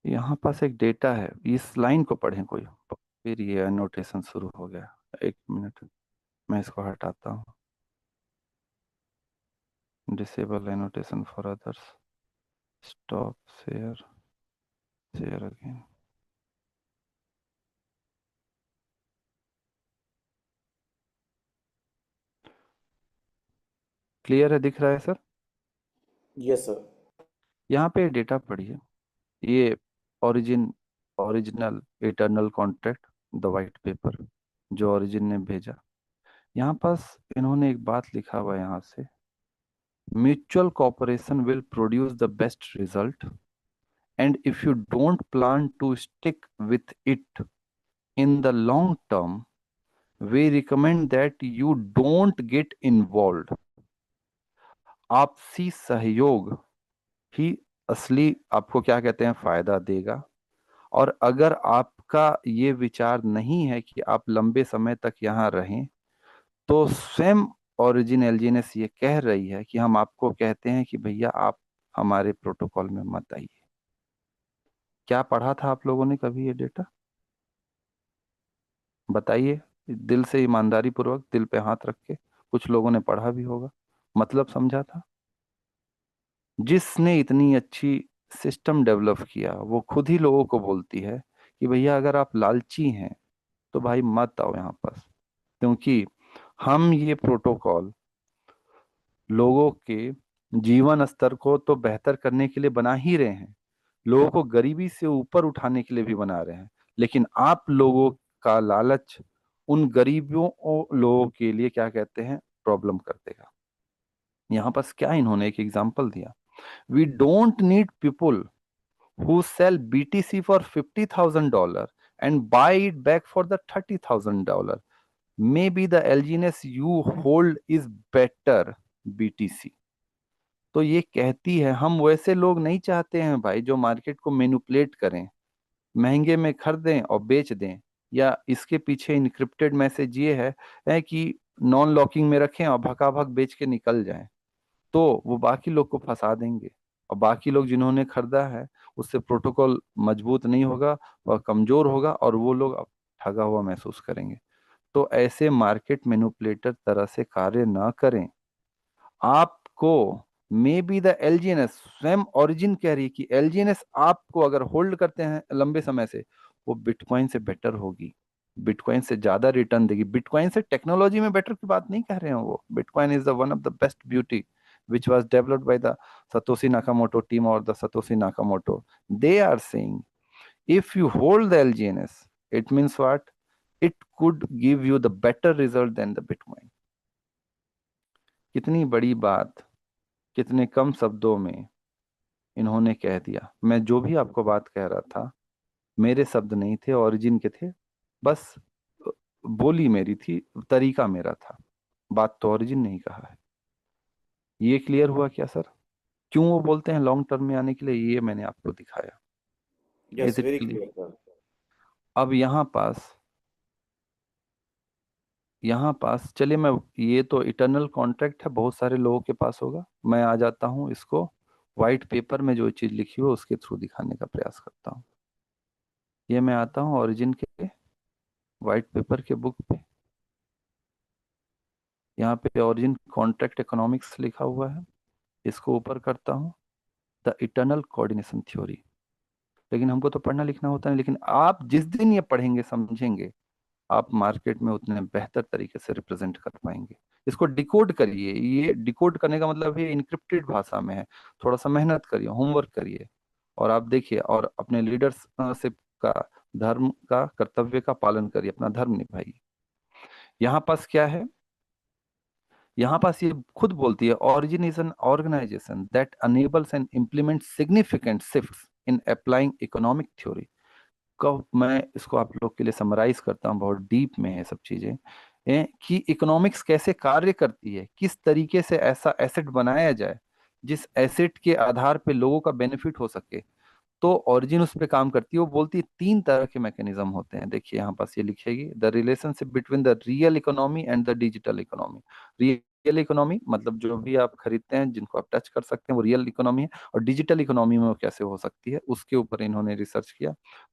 S1: यहाँ पास एक डेटा है, इस लाइन को पढ़ें कोई. फिर ये एनोटेशन शुरू हो गया. एक मिनट, मैं इसको हटाता हूँ. Disable annotation for others. Stop share. Share again. Clear है, दिख रहा है सर?
S2: Yes, sir.
S1: यहाँ पे डेटा पढ़िए. ये origin original eternal contract, the white paper जो ओरिजिन ने भेजा. यहाँ पास इन्होंने एक बात लिखा हुआ है यहाँ से. Mutual cooperation will produce the best result and if you don't plan to stick with it in the long term we recommend that you don't get involve. आपसी सहयोग ही असली आपको क्या कहते हैं फायदा देगा. और अगर आपका ये विचार नहीं है कि आप लंबे समय तक यहाँ रहें, तो स्वयं ओरिजिन एलजीएनएस ये कह रही है कि हम आपको कहते हैं कि भैया आप हमारे प्रोटोकॉल में मत आइए. क्या पढ़ा था आप लोगों ने कभी ये डेटा? बताइए दिल से, ईमानदारी पूर्वक, दिल पे हाथ रख के. कुछ लोगों ने पढ़ा भी होगा, मतलब समझा था. जिसने इतनी अच्छी सिस्टम डेवलप किया वो खुद ही लोगों को बोलती है कि भैया अगर आप लालची हैं तो भाई मत आओ यहाँ पर. क्योंकि हम ये प्रोटोकॉल लोगों के जीवन स्तर को तो बेहतर करने के लिए बना ही रहे हैं, लोगों को गरीबी से ऊपर उठाने के लिए भी बना रहे हैं. लेकिन आप लोगों का लालच उन गरीबों लोगों के लिए क्या कहते हैं प्रॉब्लम कर देगा. यहाँ पास क्या इन्होंने एक एग्जांपल दिया. We don't need people who sell BTC for $50,000 and buy it back for the $30,000. Maybe the LGNS you hold is better BTC. तो ये कहती है हम वैसे लोग नहीं चाहते हैं भाई जो मार्केट को मैनिपुलेट करें, महंगे में खरीदें और बेच दें. या इसके पीछे इनक्रिप्टेड मैसेज ये है कि नॉन लॉकिंग में रखें और भगाभग बेच के निकल जाएं. तो वो बाकी लोग को फंसा देंगे और बाकी लोग जिन्होंने खरीदा है उससे प्रोटोकॉल मजबूत नहीं होगा, वह कमजोर होगा और वो लोग अब ठगा हुआ महसूस करेंगे. तो ऐसे मार्केट मैनिपुलेटर तरह से कार्य ना करें. आपको मे बी द एलजीएनएस, स्वयं ओरिजिन कह रही है कि एलजीएनएस आपको अगर होल्ड करते हैं लंबे समय से, वो बिटकॉइन से बेटर होगी, बिटकॉइन से ज्यादा रिटर्न देगी. बिटकॉइन से टेक्नोलॉजी में बेटर की बात नहीं कह रहे हैं वो. Bitcoin is the one of the best beauty which was developed by the Satoshi Nakamoto team or the Satoshi Nakamoto. They are saying if you hold the LGNS, it means what? It could give you the better result than the Bitcoin. कितनी बड़ी बात, कितने कम शब्दों में इन्होंने कह दिया. मैं जो भी आपको बात कह रहा था मेरे शब्द नहीं थे, ओरिजिन के थे. बस बोली मेरी थी, तरीका मेरा था, बात तो ओरिजिन नहीं कहा है. ये क्लियर हुआ क्या सर? क्यों वो बोलते हैं लॉन्ग टर्म में आने के लिए, ये मैंने आपको दिखाया.
S2: Yes,
S1: is it
S2: very
S1: clear?
S2: clear, sir.
S1: अब यहाँ पास चलिए, मैं ये तो इटर्नल कॉन्ट्रैक्ट है, बहुत सारे लोगों के पास होगा. मैं आ जाता हूँ इसको व्हाइट पेपर में जो चीज लिखी हो उसके थ्रू दिखाने का प्रयास करता हूँ. ये मैं आता हूँ ओरिजिन के वाइट पेपर के बुक पे। यहाँ पे ओरिजिन कॉन्ट्रैक्ट इकोनॉमिक्स लिखा हुआ है। इसको ऊपर करता हूँ, द इटर्नल कोऑर्डिनेशन थ्योरी। लेकिन हमको तो पढ़ना लिखना होता है, लेकिन आप जिस दिन ये पढ़ेंगे समझेंगे, आप मार्केट में उतने बेहतर तरीके से रिप्रेजेंट कर पाएंगे। इसको डिकोड करिए। ये डिकोड करने का मतलब है इनक्रिप्टेड भाषा में है। थोड़ा सा मेहनत करिए, होमवर्क करिए, और आप देखिए, और अपने लीडरशिप का, धर्म का, कर्तव्य का पालन करिए, अपना धर्म निभाइए। यहाँ पास क्या है, यहाँ पास ये खुद बोलती है, origin is an organization that enables and implement significant shifts in applying economic theory. कब मैं इसको आप लोग के लिए समराइज करता हूँ, बहुत डीप में है सब चीजें, कि इकोनॉमिक्स कैसे कार्य करती है, किस तरीके से ऐसा एसेट बनाया जाए जिस एसेट के आधार पे लोगों का बेनिफिट हो सके। तो ओरिजिन उस पे काम करती है। वो बोलती है तीन तरह के मैकेनिज्म होते हैं। देखिए यहाँ पास ये लिखेगी, the relationship between the real economy and the digital economy. Real economy मतलब जो भी आप खरीदते हैं, जिनको आप टच कर सकते हैं, वो रियल इकोनॉमी है। और डिजिटल इकोनॉमी में वो कैसे हो सकती है, उसके ऊपर इन्होंने रिसर्च किया,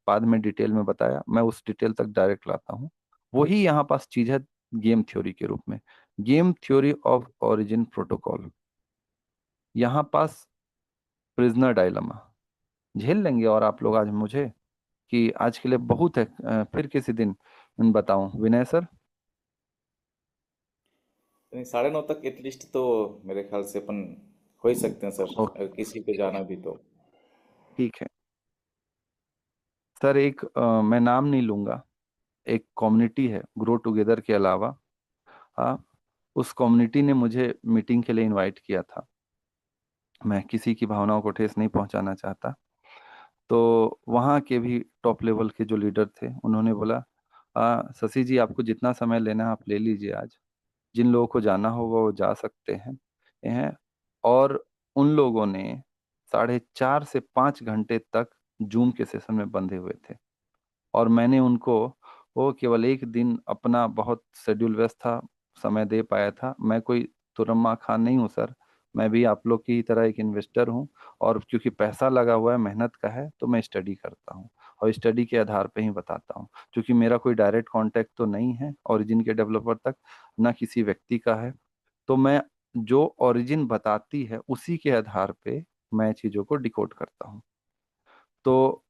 S1: बाद में डिटेल में बताया। मैं उस डिटेल तक डायरेक्ट लाता हूँ। वही यहाँ पास चीज है गेम थ्योरी के रूप में, game theory of origin protocol. यहाँ पास प्रिजनर डायलमा झेल लेंगे। और आप लोग आज मुझे, कि आज के लिए बहुत है, फिर किसी दिन बताऊं विनय सर।
S2: नहीं, 9:30 तक एटलीस्ट तो मेरे ख्याल से अपन हो ही सकते हैं सर,
S1: ओके,
S2: अगर किसी पे जाना भी तो।
S1: ठीक है सर। एक मैं नाम नहीं लूंगा, एक कम्युनिटी है ग्रो टुगेदर के अलावा, हाँ, उस कम्युनिटी ने मुझे मीटिंग के लिए इनवाइट किया था। मैं किसी की भावनाओं को ठेस नहीं पहुंचाना चाहता। तो वहाँ के भी टॉप लेवल के जो लीडर थे, उन्होंने बोला, शशि जी आपको जितना समय लेना है आप ले लीजिए आज। जिन लोगों को जाना होगा वो जा सकते हैं। और उन लोगों ने 4.5 से 5 घंटे तक जूम के सेशन में बंधे हुए थे। और मैंने उनको, वो केवल एक दिन अपना, बहुत शेड्यूल व्यस्त था, समय दे पाया था। मैं कोई तुरम्मा खान नहीं हूँ सर। मैं भी आप लोग की ही तरह एक इन्वेस्टर हूँ। और क्योंकि पैसा लगा हुआ है, मेहनत का है, तो मैं स्टडी करता हूँ, और स्टडी के आधार पे ही बताता हूँ। क्योंकि मेरा कोई डायरेक्ट कांटेक्ट तो नहीं है ओरिजिन के डेवलपर तक, ना किसी व्यक्ति का है। तो मैं जो ओरिजिन बताती है उसी के आधार पे मैं चीजों को डिकोड करता हूँ। तो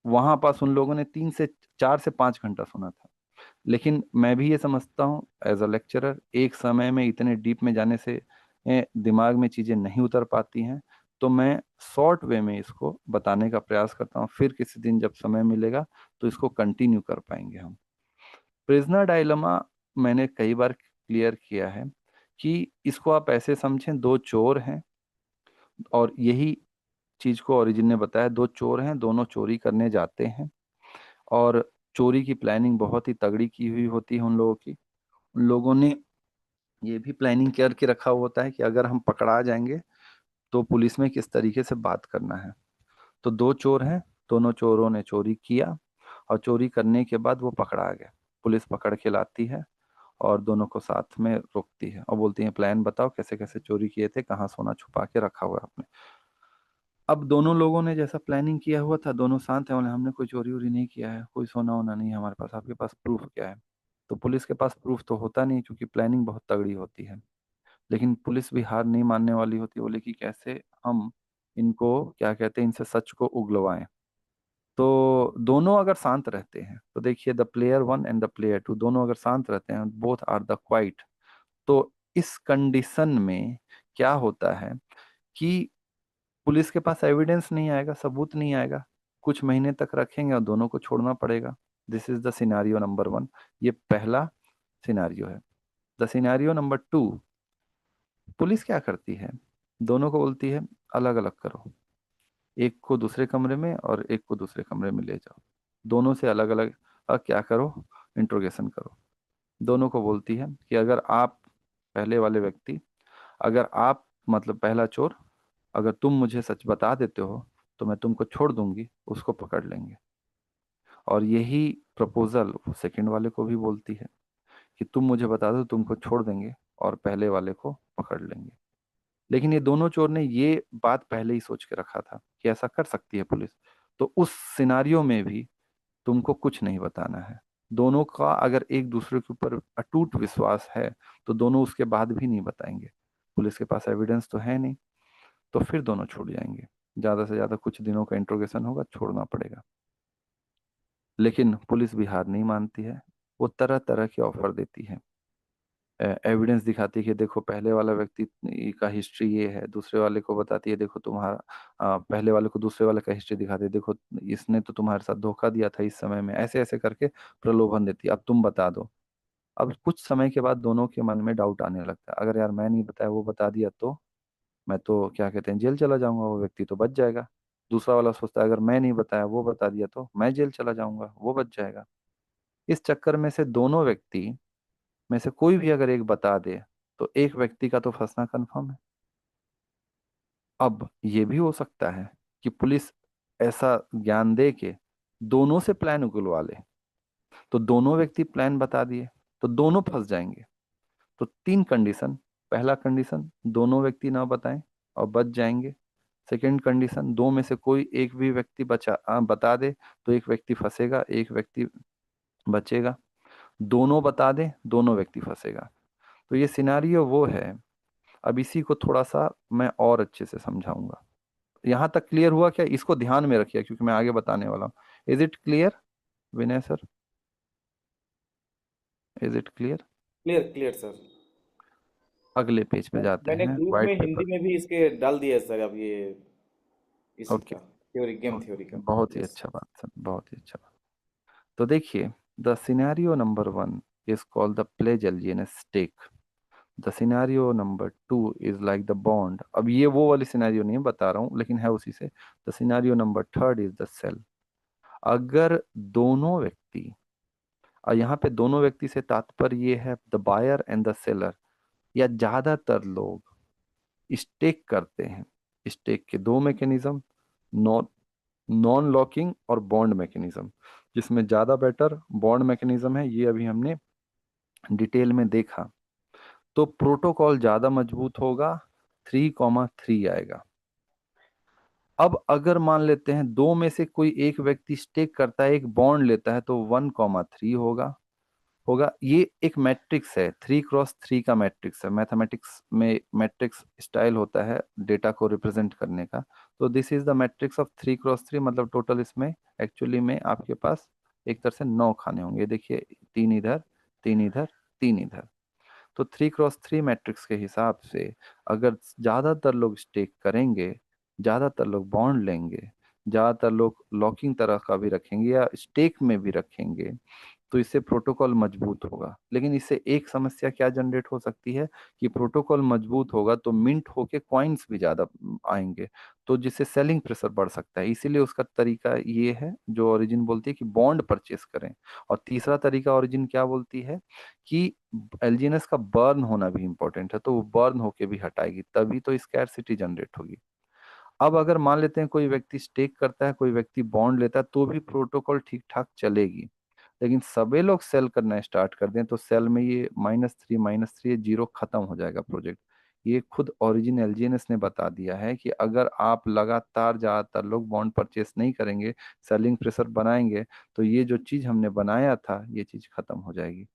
S1: वहां पास उन लोगों ने 4 से 5 घंटा सुना था। लेकिन मैं भी ये समझता हूँ एज अ लेक्चरर, एक समय में इतने डीप में जाने से दिमाग में चीजें नहीं उतर पाती हैं। तो मैं शॉर्ट वे में इसको बताने का प्रयास करता हूँ। फिर किसी दिन जब समय मिलेगा तो इसको कंटिन्यू कर पाएंगे हम। प्रिजनर डायलमा मैंने कई बार क्लियर किया है कि इसको आप ऐसे समझें, दो चोर हैं, और यही चीज को ओरिजिन ने बताया। दो चोर हैं, दोनों चोरी करने जाते हैं, और चोरी की प्लानिंग बहुत ही तगड़ी की हुई होती है उन लोगों की। उन लोगों ने ये भी प्लानिंग करके रखा हुआ होता है कि अगर हम पकड़ा जाएंगे तो पुलिस में किस तरीके से बात करना है। तो दो चोर हैं, दोनों चोरों ने चोरी किया, और चोरी करने के बाद वो पकड़ा गया। पुलिस पकड़ के लाती है, और दोनों को साथ में रोकती है, और बोलती है प्लान बताओ कैसे कैसे चोरी किए थे, कहाँ सोना छुपा के रखा हुआ है आपने। अब दोनों लोगों ने जैसा प्लानिंग किया हुआ था, दोनों शांत है, बोले हमने कोई चोरी वोरी नहीं किया है, कोई सोना वोना नहीं है हमारे पास, आपके पास प्रूफ क्या है। तो पुलिस के पास प्रूफ तो होता नहीं, क्योंकि प्लानिंग बहुत तगड़ी होती है। लेकिन पुलिस भी हार नहीं मानने वाली होती, बोले कि कैसे हम इनको, क्या कहते हैं, इनसे सच को उगलवाएं। तो दोनों अगर शांत रहते हैं, तो देखिए the player one and the player two, दोनों अगर शांत रहते हैं, बोथ आर द क्वाइट। तो इस कंडीशन में क्या होता है कि पुलिस के पास एविडेंस नहीं आएगा, सबूत नहीं आएगा, कुछ महीने तक रखेंगे और दोनों को छोड़ना पड़ेगा। This is the scenario number 1। ये पहला सिनारियो है। द सिनारियो नंबर 2, पुलिस क्या करती है, दोनों को बोलती है अलग अलग करो, एक को दूसरे कमरे में और एक को दूसरे कमरे में ले जाओ, दोनों से अलग अलग क्या करो, इंट्रोगेशन करो। दोनों को बोलती है कि अगर आप, पहले वाले व्यक्ति, अगर आप, मतलब पहला चोर, अगर तुम मुझे सच बता देते हो तो मैं तुमको छोड़ दूंगी, उसको पकड़ लेंगे। और यही प्रपोजल सेकंड वाले को भी बोलती है कि तुम मुझे बता दो, तुमको छोड़ देंगे और पहले वाले को पकड़ लेंगे। लेकिन ये दोनों चोर ने ये बात पहले ही सोच के रखा था कि ऐसा कर सकती है पुलिस। तो उस सिनारियो में भी तुमको कुछ नहीं बताना है। दोनों का अगर एक दूसरे के ऊपर अटूट विश्वास है तो दोनों उसके बाद भी नहीं बताएंगे। पुलिस के पास एविडेंस तो है नहीं, तो फिर दोनों छूट जाएंगे। ज्यादा से ज्यादा कुछ दिनों का इंट्रोगेशन होगा, छोड़ना पड़ेगा। लेकिन पुलिस भी हार नहीं मानती है। वो तरह तरह के ऑफर देती है, एविडेंस दिखाती है कि देखो पहले वाला व्यक्ति का हिस्ट्री ये है, दूसरे वाले को बताती है देखो तुम्हारा, पहले वाले को दूसरे वाले का हिस्ट्री दिखाती है, देखो इसने तो तुम्हारे साथ धोखा दिया था इस समय में, ऐसे ऐसे करके प्रलोभन देती है, अब तुम बता दो। अब कुछ समय के बाद दोनों के मन में डाउट आने लगता है, अगर यार मैं नहीं बताया वो बता दिया तो मैं तो क्या कहते हैं जेल चला जाऊंगा, वो व्यक्ति तो बच जाएगा। दूसरा वाला सोचता है अगर मैं नहीं बताया वो बता दिया तो मैं जेल चला जाऊंगा, वो बच जाएगा। इस चक्कर में से दोनों व्यक्ति में से कोई भी अगर एक बता दे तो एक व्यक्ति का तो फंसना कंफर्म है। अब ये भी हो सकता है कि पुलिस ऐसा ज्ञान दे के दोनों से प्लान उगलवा ले, तो दोनों व्यक्ति प्लान बता दिए तो दोनों फंस जाएंगे। तो तीन कंडीशन। पहला कंडीशन, दोनों व्यक्ति ना बताएं और बच जाएंगे। सेकंड कंडीशन, दो में से कोई एक भी व्यक्ति बता दे तो एक व्यक्ति फंसेगा, एक व्यक्ति बचेगा। दोनों बता दे, दोनों व्यक्ति फंसेगा। तो ये सिनारियो वो है। अब इसी को थोड़ा सा मैं और अच्छे से समझाऊंगा। यहाँ तक क्लियर हुआ क्या? इसको ध्यान में रखिए क्योंकि मैं आगे बताने वाला हूँ। Is it clear Vinay sir? Is it clear?
S2: Clear clear sir.
S1: अगले पेज पे जाते
S2: मैंने
S1: हैं,
S2: ग्रुप में
S1: व्हाइट
S2: हिंदी
S1: पेपर।
S2: में भी इसके डाल दिया है सर, अब ये इसी
S1: ओके।
S2: का थ्योरी, गेम थ्योरी का।
S1: बहुत ही
S2: यस।
S1: अच्छा बात सर, बहुत ही अच्छा बात। तो देखिए, the scenario number one is called the pledge alien stake. The scenario number two is like the bond. अब ये वो वाली सिनेरियो नहीं बता रहा हूँ लेकिन है उसी से। The scenario number third is the sale. अगर दोनों व्यक्ति, और यहाँ पे दोनों व्यक्ति से तात्पर्य ये है the buyer and the seller, या ज्यादातर लोग स्टेक करते हैं। स्टेक के दो मैकेनिज्म, नॉन नॉन लॉकिंग और बॉन्ड मैकेनिज्म, जिसमें ज्यादा बेटर बॉन्ड मैकेनिज्म है, ये अभी हमने डिटेल में देखा। तो प्रोटोकॉल ज्यादा मजबूत होगा, 3,3 आएगा। अब अगर मान लेते हैं दो में से कोई एक व्यक्ति स्टेक करता है, एक बॉन्ड लेता है, तो 1,3 होगा। ये एक मैट्रिक्स है, 3x3 का मैट्रिक्स है। मैथमेटिक्स में मैट्रिक्स स्टाइल होता है डेटा को रिप्रेजेंट करने का। तो this is the matrix of 3x3, मतलब टोटल इसमें एक्चुअली में आपके पास एक तरह से 9 खाने होंगे। देखिए, तीन इधर, तीन इधर, तीन इधर। तो 3x3 मैट्रिक्स के हिसाब से अगर ज्यादातर लोग स्टेक करेंगे, ज्यादातर लोग बॉन्ड लेंगे, ज्यादातर लोग लॉकिंग तरह का भी रखेंगे या स्टेक में भी रखेंगे, तो इससे प्रोटोकॉल मजबूत होगा। लेकिन इससे एक समस्या क्या जनरेट हो सकती है कि प्रोटोकॉल मजबूत होगा तो मिंट होके कॉइन्स भी ज्यादा आएंगे, तो जिससे सेलिंग प्रेशर बढ़ सकता है। इसीलिए उसका तरीका ये है जो ओरिजिन बोलती है कि बॉन्ड परचेस करें। और तीसरा तरीका ओरिजिन क्या बोलती है कि एलजीएनएस का बर्न होना भी इंपॉर्टेंट है, तो वो बर्न होके भी हटाएगी, तभी तो स्कैरसिटी जनरेट होगी। अब अगर मान लेते हैं कोई व्यक्ति स्टेक करता है, कोई व्यक्ति बॉन्ड लेता है, तो भी प्रोटोकॉल ठीक ठाक चलेगी। लेकिन सभी लोग सेल करना स्टार्ट कर दें तो सेल में ये -3 जीरो खत्म हो जाएगा प्रोजेक्ट। ये खुद ओरिजिन एलजीएनएस ने बता दिया है कि अगर आप लगातार ज्यादातर लोग बॉन्ड परचेस नहीं करेंगे, सेलिंग प्रेशर बनाएंगे, तो ये जो चीज हमने बनाया था ये चीज खत्म हो जाएगी।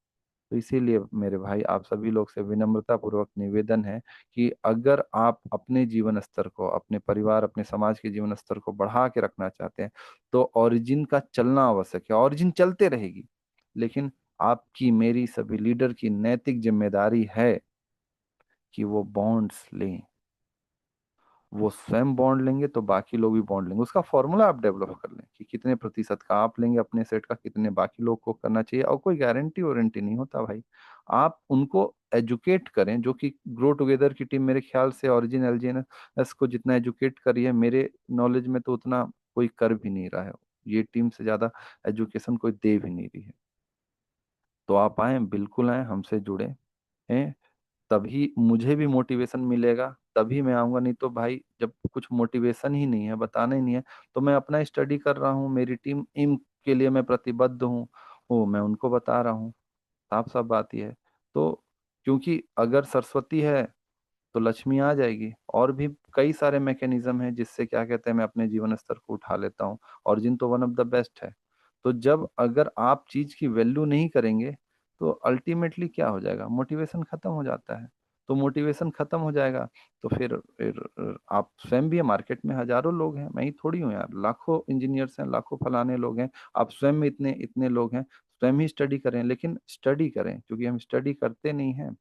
S1: तो इसीलिए मेरे भाई आप सभी लोग से विनम्रता पूर्वक निवेदन है कि अगर आप अपने जीवन स्तर को, अपने परिवार, अपने समाज के जीवन स्तर को बढ़ा के रखना चाहते हैं, तो ओरिजिन का चलना आवश्यक है। ओरिजिन चलते रहेगी, लेकिन आपकी, मेरी, सभी लीडर की नैतिक जिम्मेदारी है कि वो बॉन्ड्स लें। वो स्वयं बॉन्ड लेंगे तो बाकी लोग भी बॉन्ड लेंगे। उसका फॉर्मूला आप डेवलप कर लें कि कितने प्रतिशत का आप लेंगे अपने सेट का, कितने बाकी लोग को करना चाहिए। और कोई गारंटी वारंटी नहीं होता भाई, आप उनको एजुकेट करें। जो कि ग्रो टुगेदर की टीम मेरे ख्याल से ओरिजिन एलजीएनएस को जितना एजुकेट करी है, मेरे नॉलेज में तो उतना कोई कर भी नहीं रहा है। ये टीम से ज्यादा एजुकेशन कोई दे भी नहीं रही है। तो आप आए, बिल्कुल आए, हमसे जुड़े हैं, तभी मुझे भी मोटिवेशन मिलेगा, तभी मैं आऊंगा। नहीं तो भाई जब कुछ मोटिवेशन ही नहीं है, बताना ही नहीं है, तो मैं अपना स्टडी कर रहा हूँ, मेरी टीम इन के लिए मैं प्रतिबद्ध हूँ, वो मैं उनको बता रहा हूँ। साफ साफ बात यह है। तो क्योंकि अगर सरस्वती है तो लक्ष्मी आ जाएगी। और भी कई सारे मैकेनिज्म हैं जिससे क्या कहते हैं मैं अपने जीवन स्तर को उठा लेता हूँ। ऑरिजिन तो वन ऑफ द बेस्ट है। तो जब अगर आप चीज की वैल्यू नहीं करेंगे तो अल्टीमेटली क्या हो जाएगा, मोटिवेशन खत्म हो जाता है। तो मोटिवेशन खत्म हो जाएगा तो फिर आप स्वयं भी, मार्केट में हजारों लोग हैं, मैं ही थोड़ी हूँ यार, लाखों इंजीनियर्स हैं, लाखों फलाने लोग हैं, आप स्वयं में इतने इतने लोग हैं, स्वयं ही स्टडी करें, लेकिन स्टडी करें, क्योंकि हम स्टडी करते नहीं हैं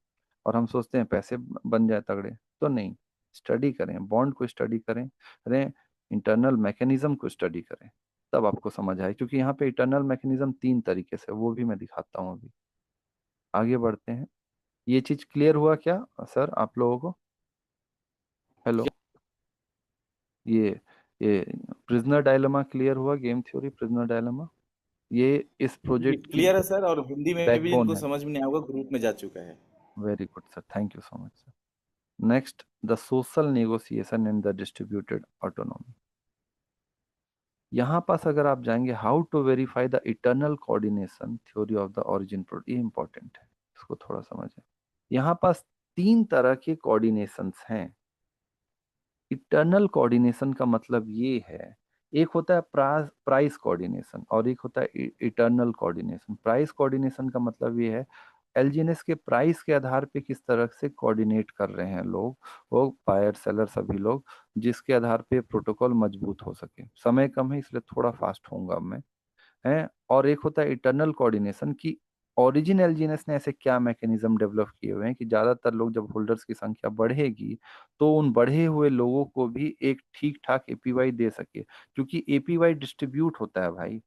S1: और हम सोचते हैं पैसे बन जाए तगड़े, तो नहीं, स्टडी करें, बॉन्ड को स्टडी करें, अरे इंटरनल मैकेनिज्म को स्टडी करें, तब आपको समझ आए, क्योंकि यहाँ पे इंटरनल मैकेनिज्म 3 तरीके से, वो भी मैं दिखाता हूँ अभी। आगे बढ़ते हैं। ये चीज क्लियर हुआ क्या सर आप लोगों को? हेलो। ये ये प्रिजनर डायलेमा क्लियर हुआ, गेम थ्योरी प्रिजनर डायलेमा, ये इस प्रोजेक्ट की
S2: क्लियर है सर, और हिंदी में भी
S1: बैकबोन
S2: इनको
S1: है।
S2: समझ में नहीं आएगा, ग्रुप में जा चुका है।
S1: Very good sir, thank you so much sir. Next, the social negotiation in the distributed autonomy. यहाँ पास अगर आप जाएंगे, how to verify the eternal coordination theory of the origin product, ये इंपॉर्टेंट है, इसको थोड़ा समझें। यहाँ पास 3 तरह के कोऑर्डिनेशंस हैं। इटर्नल कोऑर्डिनेशन का मतलब ये है, एक होता है प्राइस कोऑर्डिनेशन और एक होता है इटर्नल कोऑर्डिनेशन। प्राइस कोऑर्डिनेशन का मतलब ये है, एलजीएनएस के प्राइस के आधार पे किस तरह से कोऑर्डिनेट कर रहे हैं लोग, वो बायर सेलर सभी लोग, जिसके आधार पे प्रोटोकॉल मजबूत हो सके। समय कम है इसलिए थोड़ा फास्ट होऊंगा मैं, है। और एक होता है इंटरनल कोऑर्डिनेशन की, ओरिजिन एलजीएनएस ने ऐसे क्या मैकेनिज्म डेवलप किए हुए हैं कि ज्यादातर लोग, जब होल्डर्स की संख्या बढ़ेगी तो उन बढ़े हुए लोगों को भी एक ठीक ठाक एपीवाई दे सके, क्योंकि एपीवाई डिस्ट्रीब्यूट होता है भाई।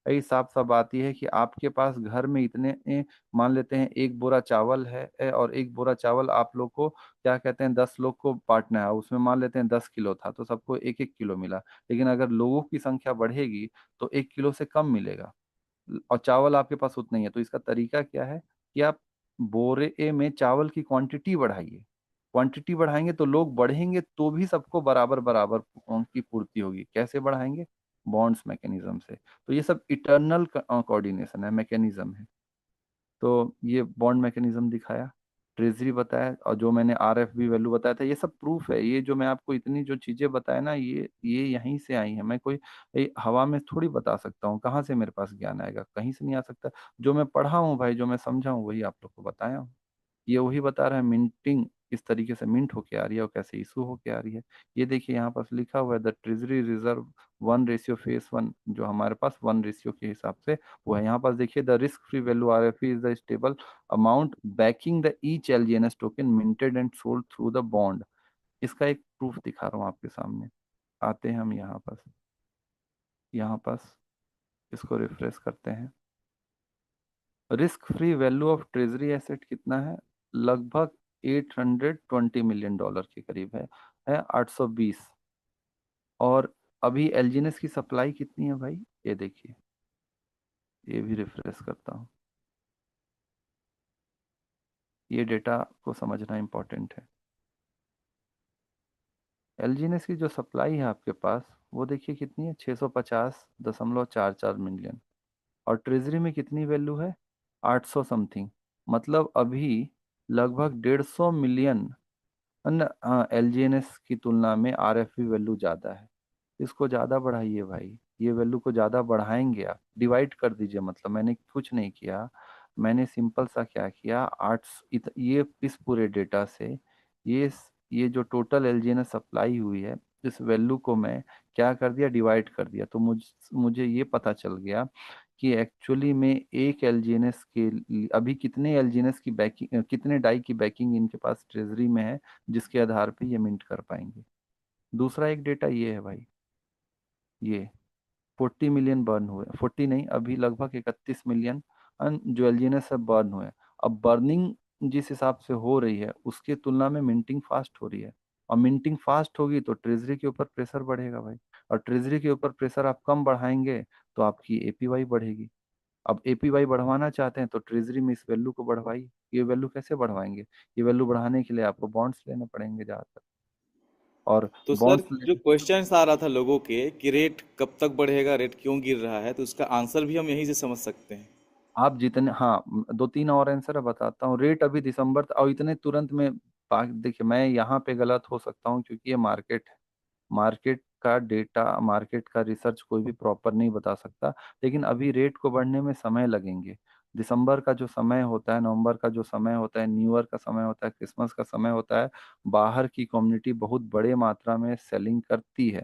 S1: भाई साफ साफ बात यह है कि आपके पास घर में इतने मान लेते हैं 1 बोरा चावल है, और 1 बोरा चावल आप लोग को क्या कहते हैं 10 लोग को बांटना है, उसमें मान लेते हैं 10 किलो था तो सबको 1-1 किलो मिला। लेकिन अगर लोगों की संख्या बढ़ेगी तो 1 किलो से कम मिलेगा, और चावल आपके पास उतना ही है। तो इसका तरीका क्या है कि आप बोरे में चावल की क्वांटिटी बढ़ाइए, क्वांटिटी बढ़ाएंगे तो लोग बढ़ेंगे तो भी सबको बराबर बराबर उनकी पूर्ति होगी। कैसे बढ़ाएंगे? बॉन्ड्स मैकेनिज्म से। तो ये सब इटर्नल कोऑर्डिनेशन है, मैकेनिज्म है। तो ये बॉन्ड मैकेनिज्म दिखाया, ट्रेजरी बताया, और जो मैंने आरएफबी वैल्यू बताया था, ये सब प्रूफ है। ये जो मैं आपको इतनी जो चीजें बताया ना, ये यहीं से आई है। मैं कोई हवा में थोड़ी बता सकता हूँ, कहाँ से मेरे पास ज्ञान आएगा, कहीं से नहीं आ सकता। जो मैं पढ़ा हूँ भाई, जो मैं समझा हूँ, वही आप लोग को बताया हूँ। ये वही बता रहा है मिंटिंग किस तरीके से मिंट होके आ रही है और कैसे इशू होके आ रही है। ये देखिए यहाँ पास लिखा हुआ है द ट्रेजरी रिजर्व 1:1, जो हमारे पास 1 रेशियो के हिसाब से वो है। यहाँ पास देखिए, the risk free value RFE is the stable amount banking the each एलजीएनएस token minted and sold through the bond. इसका एक प्रूफ दिखा रहा हूँ आपके सामने। आते हैं हम यहाँ पास इसको रिफ्रेश करते हैं। Risk free value of treasury asset कितना है? लगभग $820 मिलियन के करीब है 820। और अभी एलजीएनएस की सप्लाई कितनी है भाई, ये देखिए, ये भी रिफ्रेश करता हूँ। ये डेटा को समझना इंपॉर्टेंट है। एलजीएनएस की जो सप्लाई है आपके पास, वो देखिए कितनी है, 650.44 मिलियन। और ट्रेजरी में कितनी वैल्यू है? 800 समथिंग। मतलब अभी लगभग 150 मिलियन एलजीएनएस की तुलना में आरएफवी वैल्यू ज्यादा है। इसको ज्यादा बढ़ाइए भाई, ये वैल्यू को ज्यादा बढ़ाएंगे आप, डिवाइड कर दीजिए। मतलब मैंने कुछ नहीं किया, मैंने सिंपल सा क्या किया, ये इस पूरे डेटा से ये ये जो टोटल एलजीएनएस सप्लाई हुई है, इस वैल्यू को मैं क्या कर दिया, डिवाइड कर दिया। तो मुझे ये पता चल गया कि एक्चुअली में एक एलजीएनएस के अभी कितने एलजीएनएस की बैकिंग, कितने डाई की बैकिंग इनके पास ट्रेजरी में है, जिसके आधार पे ये मिंट कर पाएंगे। दूसरा एक डेटा ये है भाई, ये 40 मिलियन बर्न हुए, 40 नहीं, अभी लगभग 31 मिलियन जो एलजीएनएस है बर्न हुए। अब बर्निंग जिस हिसाब से हो रही है उसके तुलना में मिंटिंग फास्ट हो रही है, और मिंटिंग फास्ट होगी तो ट्रेजरी के ऊपर प्रेशर बढ़ेगा भाई। और ट्रेजरी के ऊपर प्रेशर आप कम बढ़ाएंगे तो आपकी एपीवाई बढ़ेगी। अब एपीवाई बढ़वाना चाहते हैं तो ट्रेजरी में इस वैल्यू को बढ़वाइए। ये वैल्यू कैसे बढ़वाएंगे? ये वैल्यू बढ़ाने के लिए आपको बॉन्ड्स लेने पड़ेंगे ज्यादातर, और
S2: तो सर,
S1: बॉन्ड्स
S2: जो
S1: लेने।
S2: क्वेश्चंस आ रहा था लोगों के कि रेट कब तक बढ़ेगा, रेट क्यों गिर रहा है, तो उसका आंसर भी हम यहीं से समझ सकते हैं।
S1: आप जितने, हाँ, 2-3 और आंसर है बताता हूँ। रेट अभी दिसंबर और इतने तुरंत में देखिए, मैं यहाँ पे गलत हो सकता हूँ क्योंकि ये मार्केट है। मार्केट का डेटा, मार्केट का रिसर्च कोई भी प्रॉपर नहीं बता सकता, लेकिन अभी रेट को बढ़ने में समय लगेंगे। दिसंबर का जो समय होता है, नवंबर का जो समय होता है, न्यू ईयर का समय होता है, क्रिसमस का समय होता है, बाहर की कम्युनिटी बहुत बड़े मात्रा में सेलिंग करती है।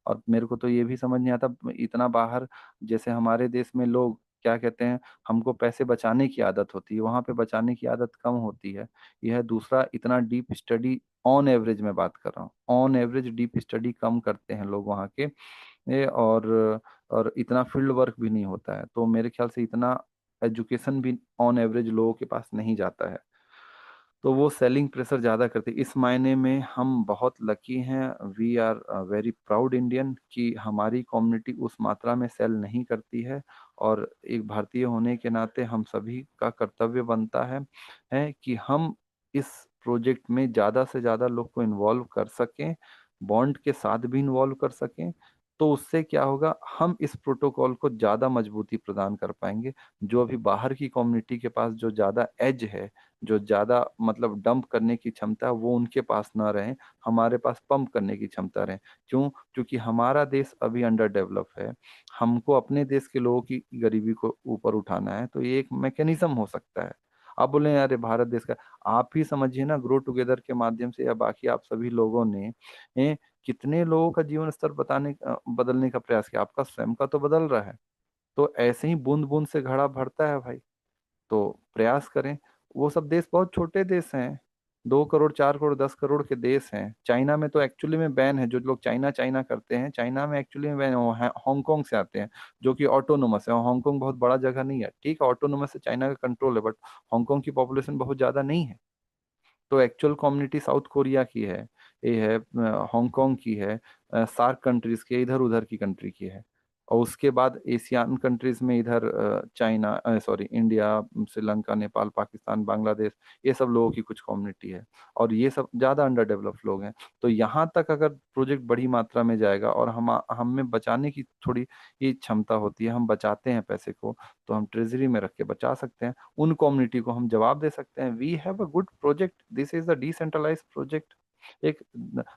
S1: और मेरे को तो ये भी समझ नहीं आता, इतना बाहर, जैसे हमारे देश में लोग क्या कहते हैं, हमको पैसे बचाने की आदत होती है, वहां पे बचाने की आदत कम होती है। यह दूसरा, इतना डीप स्टडी, ऑन एवरेज में बात कर रहा हूँ, ऑन एवरेज डीप स्टडी कम करते हैं लोग वहाँ के। और इतना फील्ड वर्क भी नहीं होता है, तो मेरे ख्याल से इतना एजुकेशन भी ऑन एवरेज लोगों के पास नहीं जाता है, तो वो सेलिंग प्रेशर ज़्यादा करते हैं। इस मायने में हम बहुत लकी हैं, we are very proud Indian, कि हमारी कम्युनिटी उस मात्रा में सेल नहीं करती है। और एक भारतीय होने के नाते हम सभी का कर्तव्य बनता है कि हम इस प्रोजेक्ट में ज़्यादा से ज़्यादा लोग को इन्वॉल्व कर सकें, बॉन्ड के साथ भी इन्वॉल्व कर सकें। तो उससे क्या होगा, हम इस प्रोटोकॉल को ज़्यादा मजबूती प्रदान कर पाएंगे। जो अभी बाहर की कम्युनिटी के पास जो ज़्यादा एज है, जो ज्यादा मतलब डंप करने की क्षमता है, वो उनके पास ना रहे, हमारे पास पंप करने की क्षमता रहे। क्यों? क्योंकि हमारा देश अभी अंडर डेवलप है, हमको अपने देश के लोगों की गरीबी को ऊपर उठाना है, तो ये एक मैकेनिज्म हो सकता है। आप बोले अरे भारत देश का, आप ही समझिए ना, ग्रो टुगेदर के माध्यम से या बाकी आप सभी लोगों ने कितने लोगों का जीवन स्तर बदलने का प्रयास किया, आपका स्वयं का तो बदल रहा है। तो ऐसे ही बूंद बूंद से घड़ा भरता है भाई, तो प्रयास करें। वो सब देश बहुत छोटे देश हैं, 2 करोड़, 4 करोड़, 10 करोड़ के देश हैं। चाइना में तो एक्चुअली में बैन है, जो लोग चाइना चाइना करते हैं, चाइना में एक्चुअली में बैन है, हांगकांग से आते हैं, जो कि ऑटोनोमस है। हांगकांग बहुत बड़ा जगह नहीं है, ठीक है, ऑटोनोमस से चाइना का कंट्रोल है, बट हांगकांग की पॉपुलेशन बहुत ज्यादा नहीं है। तो एक्चुअल कम्युनिटी साउथ कोरिया की है, ये है हांगकांग की है, सार्क कंट्रीज के इधर उधर की कंट्री की है। और उसके बाद एशियन कंट्रीज में इधर China, sorry, India, Sri Lanka, Nepal, Pakistan, Bangladesh, ये सब लोगों की कुछ कम्युनिटी है। और ये सब ज्यादा अंडर डेवलप्ड लोग हैं। तो यहाँ तक अगर प्रोजेक्ट बड़ी मात्रा में जाएगा और हम में बचाने की थोड़ी ये क्षमता होती है, हम बचाते हैं पैसे को, तो हम ट्रेजरी में रख के बचा सकते हैं। उन कम्युनिटी को हम जवाब दे सकते हैं, we have a good project, this is a decentralised project. एक,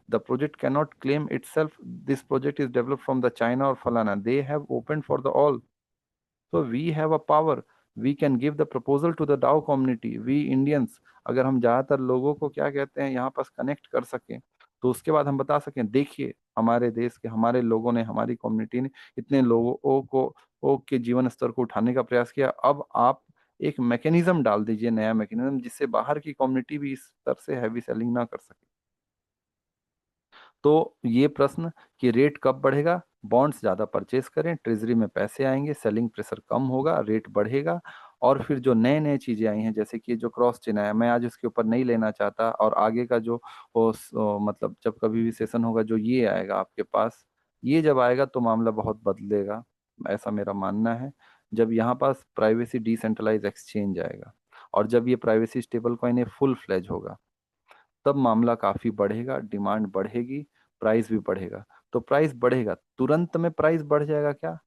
S1: the project cannot claim itself this project is developed from the China और फलाना, they have open for the all. So we have a power, we can give the proposal to the DAO community, we Indians, अगर हम ज्यादातर लोगों को क्या कहते हैं यहाँ पास कनेक्ट कर सकें, तो उसके बाद हम बता सकें, देखिए हमारे देश के, हमारे लोगों ने, हमारी कम्युनिटी ने इतने लोगों को के जीवन स्तर को उठाने का प्रयास किया, अब आप एक मैकेनिज्म डाल दीजिए, नया मैकेनिज्म, जिससे बाहर की कम्युनिटी भी इस स्तर से हैवी सेलिंग ना कर सके। तो ये प्रश्न कि रेट कब बढ़ेगा, बॉन्ड्स ज्यादा परचेज करें, ट्रेजरी में पैसे आएंगे, सेलिंग प्रेशर कम होगा, रेट बढ़ेगा। और फिर जो नए नए चीजें आई हैं, जैसे कि जो क्रॉस चेन आया, मैं आज उसके ऊपर नहीं लेना चाहता, और आगे का जो मतलब जब कभी भी सेशन होगा, जो ये आएगा आपके पास, ये जब आएगा तो मामला बहुत बदलेगा, ऐसा मेरा मानना है। जब यहाँ पास प्राइवेसी डिसेंट्रलाइज एक्सचेंज आएगा, और जब ये privacy stable coin full fledge होगा, तब मामला काफी बढ़ेगा, डिमांड बढ़ेगी, प्राइस भी बढ़ेगा। तो प्राइस बढ़ेगा, तुरंत में प्राइस बढ़ जाएगा क्या?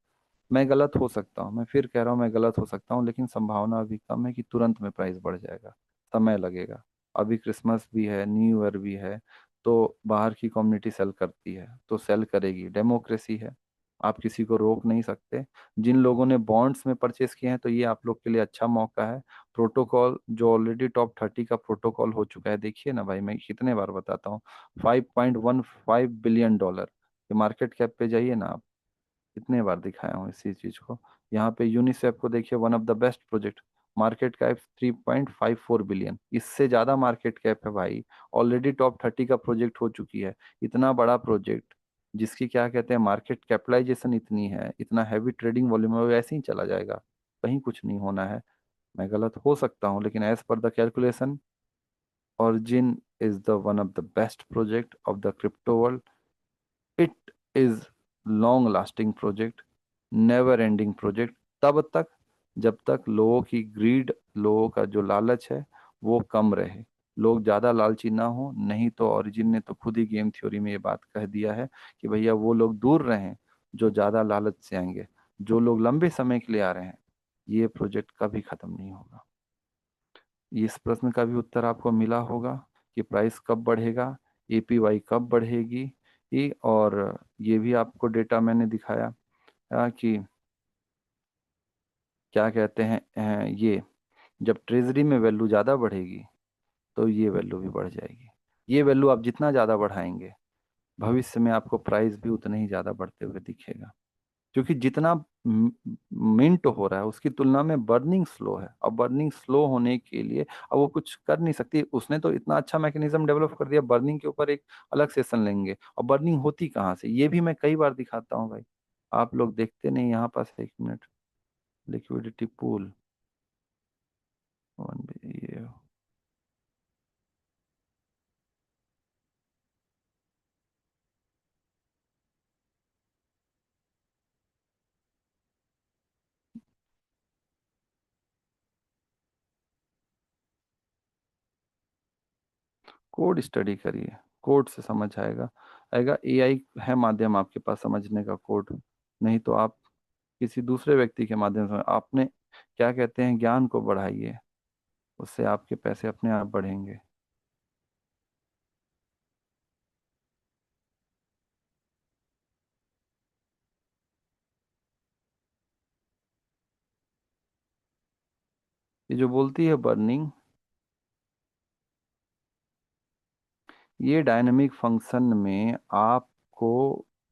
S1: मैं गलत हो सकता हूँ, मैं फिर कह रहा हूँ मैं गलत हो सकता हूँ, लेकिन संभावना अभी कम है कि तुरंत में प्राइस बढ़ जाएगा, समय लगेगा। अभी क्रिसमस भी है, न्यू ईयर भी है, तो बाहर की कम्युनिटी सेल करती है तो सेल करेगी, डेमोक्रेसी है, आप किसी को रोक नहीं सकते। जिन लोगों ने बॉन्ड्स में परचेस किए हैं, तो ये आप लोग के लिए अच्छा मौका है। प्रोटोकॉल जो ऑलरेडी टॉप 30 का प्रोटोकॉल हो चुका है, देखिए ना भाई, मैं कितने बार बताता हूँ, $5.15 बिलियन, ये मार्केट कैप पे जाइए ना आप, कितने बार दिखाया हूँ इसी चीज को। यहाँ पे यूनिसेफ को देखिए, one of the best project, market cap 3.54 billion, इससे ज्यादा मार्केट कैप है भाई, ऑलरेडी टॉप 30 का प्रोजेक्ट हो चुकी है। इतना बड़ा प्रोजेक्ट, जिसकी क्या कहते हैं, मार्केट कैपिटलाइजेशन इतनी है, इतना हैवी ट्रेडिंग वॉल्यूम है, वो ऐसे ही चला जाएगा, कहीं कुछ नहीं होना है। मैं गलत हो सकता हूँ, लेकिन as per the calculation, Origin is the one of the best project of the crypto world. It is long lasting project, never ending project, तब तक जब तक लोगों की ग्रीड, लोगों का जो लालच है वो कम रहे, लोग ज्यादा लालची ना हो। नहीं तो ओरिजिन ने तो खुद ही गेम थ्योरी में ये बात कह दिया है कि भैया वो लोग दूर रहें जो ज्यादा लालच से आएंगे, जो लोग लंबे समय के लिए आ रहे हैं, ये प्रोजेक्ट कभी खत्म नहीं होगा। इस प्रश्न का भी उत्तर आपको मिला होगा कि प्राइस कब बढ़ेगा, एपीवाई कब बढ़ेगी, और ये भी आपको डेटा मैंने दिखाया कि क्या कहते हैं, ये जब ट्रेजरी में वैल्यू ज़्यादा बढ़ेगी तो ये वैल्यू भी बढ़ जाएगी। ये वैल्यू आप जितना ज़्यादा बढ़ाएंगे भविष्य में आपको प्राइस भी उतना ही ज़्यादा बढ़ते हुए दिखेगा, क्योंकि जितना मिंट हो रहा है उसकी तुलना में बर्निंग स्लो है। और बर्निंग स्लो होने के लिए अब वो कुछ कर नहीं सकती। उसने तो इतना अच्छा मैकेनिज्म डेवलप कर दिया, बर्निंग के ऊपर एक अलग सेशन लेंगे। और बर्निंग होती कहाँ से, ये भी मैं कई बार दिखाता हूँ भाई, आप लोग देखते नहीं। यहाँ पास 1 मिनट, लिक्विडिटी पूल वन, ये कोड स्टडी करिए, कोड से समझ आएगा। आएगा, एआई है माध्यम आपके पास समझने का कोड, नहीं तो आप किसी दूसरे व्यक्ति के माध्यम से आपने क्या कहते हैं ज्ञान को बढ़ाइए, उससे आपके पैसे अपने आप बढ़ेंगे। ये जो बोलती है बर्निंग, ये डायनेमिक फंक्शन में आपको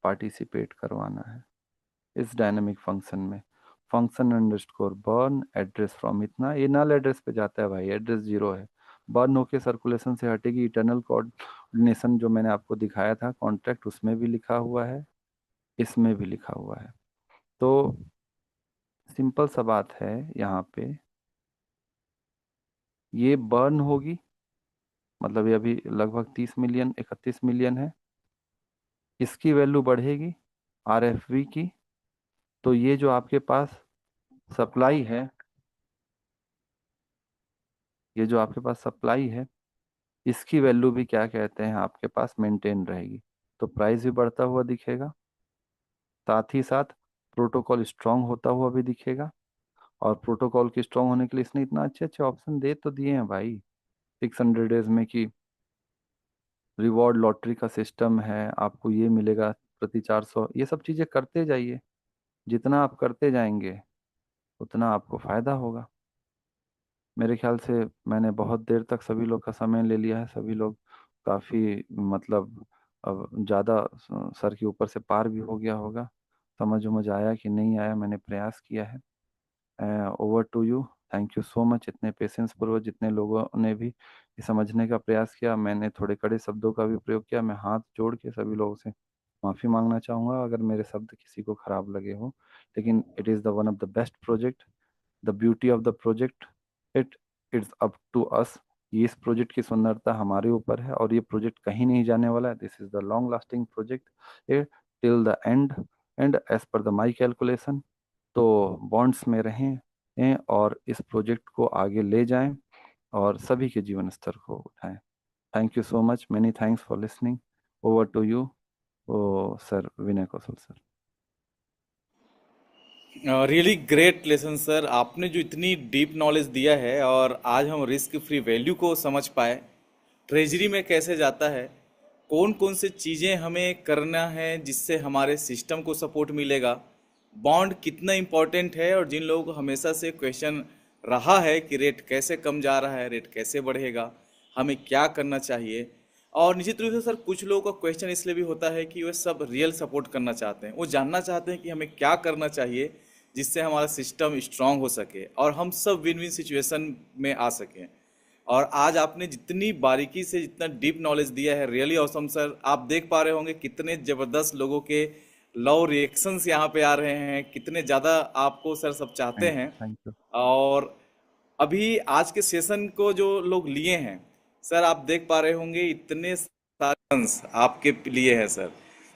S1: पार्टिसिपेट करवाना है। इस डायनेमिक फंक्शन में function underscore burn address from, इतना ये नल एड्रेस पे जाता है भाई, एड्रेस 0 है। बर्न होके सर्कुलेशन से हटेगी। इटर्नल कोऑर्डिनेशन जो मैंने आपको दिखाया था कॉन्ट्रैक्ट, उसमें भी लिखा हुआ है, इसमें भी लिखा हुआ है। तो सिंपल सा बात है यहाँ पे, ये बर्न होगी, मतलब ये अभी लगभग 30 मिलियन 31 मिलियन है। इसकी वैल्यू बढ़ेगी आरएफवी की, तो ये जो आपके पास सप्लाई है, ये जो आपके पास सप्लाई है, इसकी वैल्यू भी क्या कहते हैं आपके पास मेंटेन रहेगी। तो प्राइस भी बढ़ता हुआ दिखेगा, साथ ही साथ प्रोटोकॉल स्ट्रांग होता हुआ भी दिखेगा। और प्रोटोकॉल के स्ट्रांग होने के लिए इसने इतना अच्छे अच्छे ऑप्शन दे तो दिए हैं भाई, 600 डेज में कि रिवॉर्ड लॉटरी का सिस्टम है, आपको ये मिलेगा प्रति 400। ये सब चीज़ें करते जाइए, जितना आप करते जाएंगे उतना आपको फायदा होगा। मेरे ख्याल से मैंने बहुत देर तक सभी लोग का समय ले लिया है। सभी लोग काफ़ी मतलब अब ज़्यादा सर के ऊपर से पार भी हो गया होगा। समझ उमझ आया कि नहीं आया, मैंने प्रयास किया है। Over to you. Thank you so much, इतने पेशेंस पूर्वक जितने लोगों ने भी ये समझने का प्रयास किया। मैंने थोड़े कड़े शब्दों का भी प्रयोग किया। मैं हाथ जोड़ के सभी लोगों से माफ़ी मांगना चाहूँगा अगर मेरे शब्द किसी को खराब लगे हो। लेकिन it is the one of the best project, the beauty of the project, it it's up to us. ये इस प्रोजेक्ट की सुंदरता हमारे ऊपर है, और ये प्रोजेक्ट कहीं नहीं जाने वाला है। This is the long lasting project till the end. And as per the my calculation, तो बॉन्ड्स में रहें और इस प्रोजेक्ट को आगे ले जाएं और सभी के जीवन स्तर को उठाएं। Thank you so much, many thanks for listening. Over to you, oh sir Vinay Kaushal sir.
S2: Really great lesson sir, आपने जो इतनी डीप नॉलेज दिया है और आज हम रिस्क फ्री वैल्यू को समझ पाए, ट्रेजरी में कैसे जाता है, कौन कौन से चीज़ें हमें करना है जिससे हमारे सिस्टम को सपोर्ट मिलेगा, बॉन्ड कितना इम्पोर्टेंट है, और जिन लोगों को हमेशा से क्वेश्चन रहा है कि रेट कैसे कम जा रहा है, रेट कैसे बढ़ेगा, हमें क्या करना चाहिए। और निश्चित रूप से सर कुछ लोगों का क्वेश्चन इसलिए भी होता है कि वे सब रियल सपोर्ट करना चाहते हैं, वो जानना चाहते हैं कि हमें क्या करना चाहिए जिससे हमारा सिस्टम स्ट्रांग हो सके और हम सब विन विन सिचुएशन में आ सकें। और आज आपने जितनी बारीकी से जितना डीप नॉलेज दिया है, रियली ऑसम सर। आप देख पा रहे होंगे कितने ज़बरदस्त लोगों के लव रिएक्शंस यहाँ पे आ रहे हैं, कितने ज़्यादा आपको सर सब चाहते
S1: थैंक
S2: हैं।
S1: You, thank you.
S2: और अभी आज के सेशन को जो लोग लिए हैं सर, आप देख पा रहे होंगे इतने सारे answers आपके लिए हैं सर।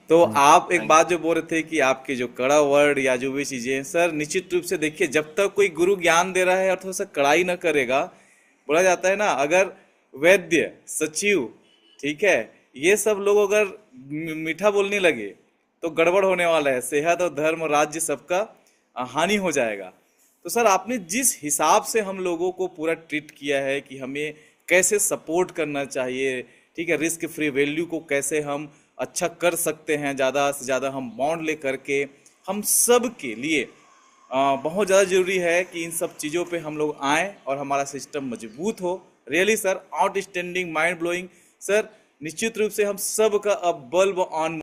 S2: तो
S1: थैंक
S2: आप एक बात जो बोल रहे थे कि आपके जो कड़ा वर्ड या जो भी चीजें हैं सर, निश्चित रूप से देखिए, जब तक कोई गुरु ज्ञान दे रहा है और थोड़ा सा कड़ाई ना करेगा, बोला जाता है ना, अगर वैद्य सचिव, ठीक है, ये सब लोग अगर मीठा बोलने लगे तो गड़बड़ होने वाला है, सेहत और धर्म राज्य सबका हानि हो जाएगा। तो सर आपने जिस हिसाब से हम लोगों को पूरा ट्रीट किया है कि हमें कैसे सपोर्ट करना चाहिए, ठीक है, रिस्क फ्री वैल्यू को कैसे हम अच्छा कर सकते हैं, ज़्यादा से ज़्यादा हम बॉन्ड ले करके हम सब के लिए बहुत ज़्यादा ज़रूरी है कि इन सब चीज़ों पे हम लोग आएँ और हमारा सिस्टम मजबूत हो। Really sir, outstanding, mind blowing sir. निश्चित रूप से हम सब का अब बल्ब ऑन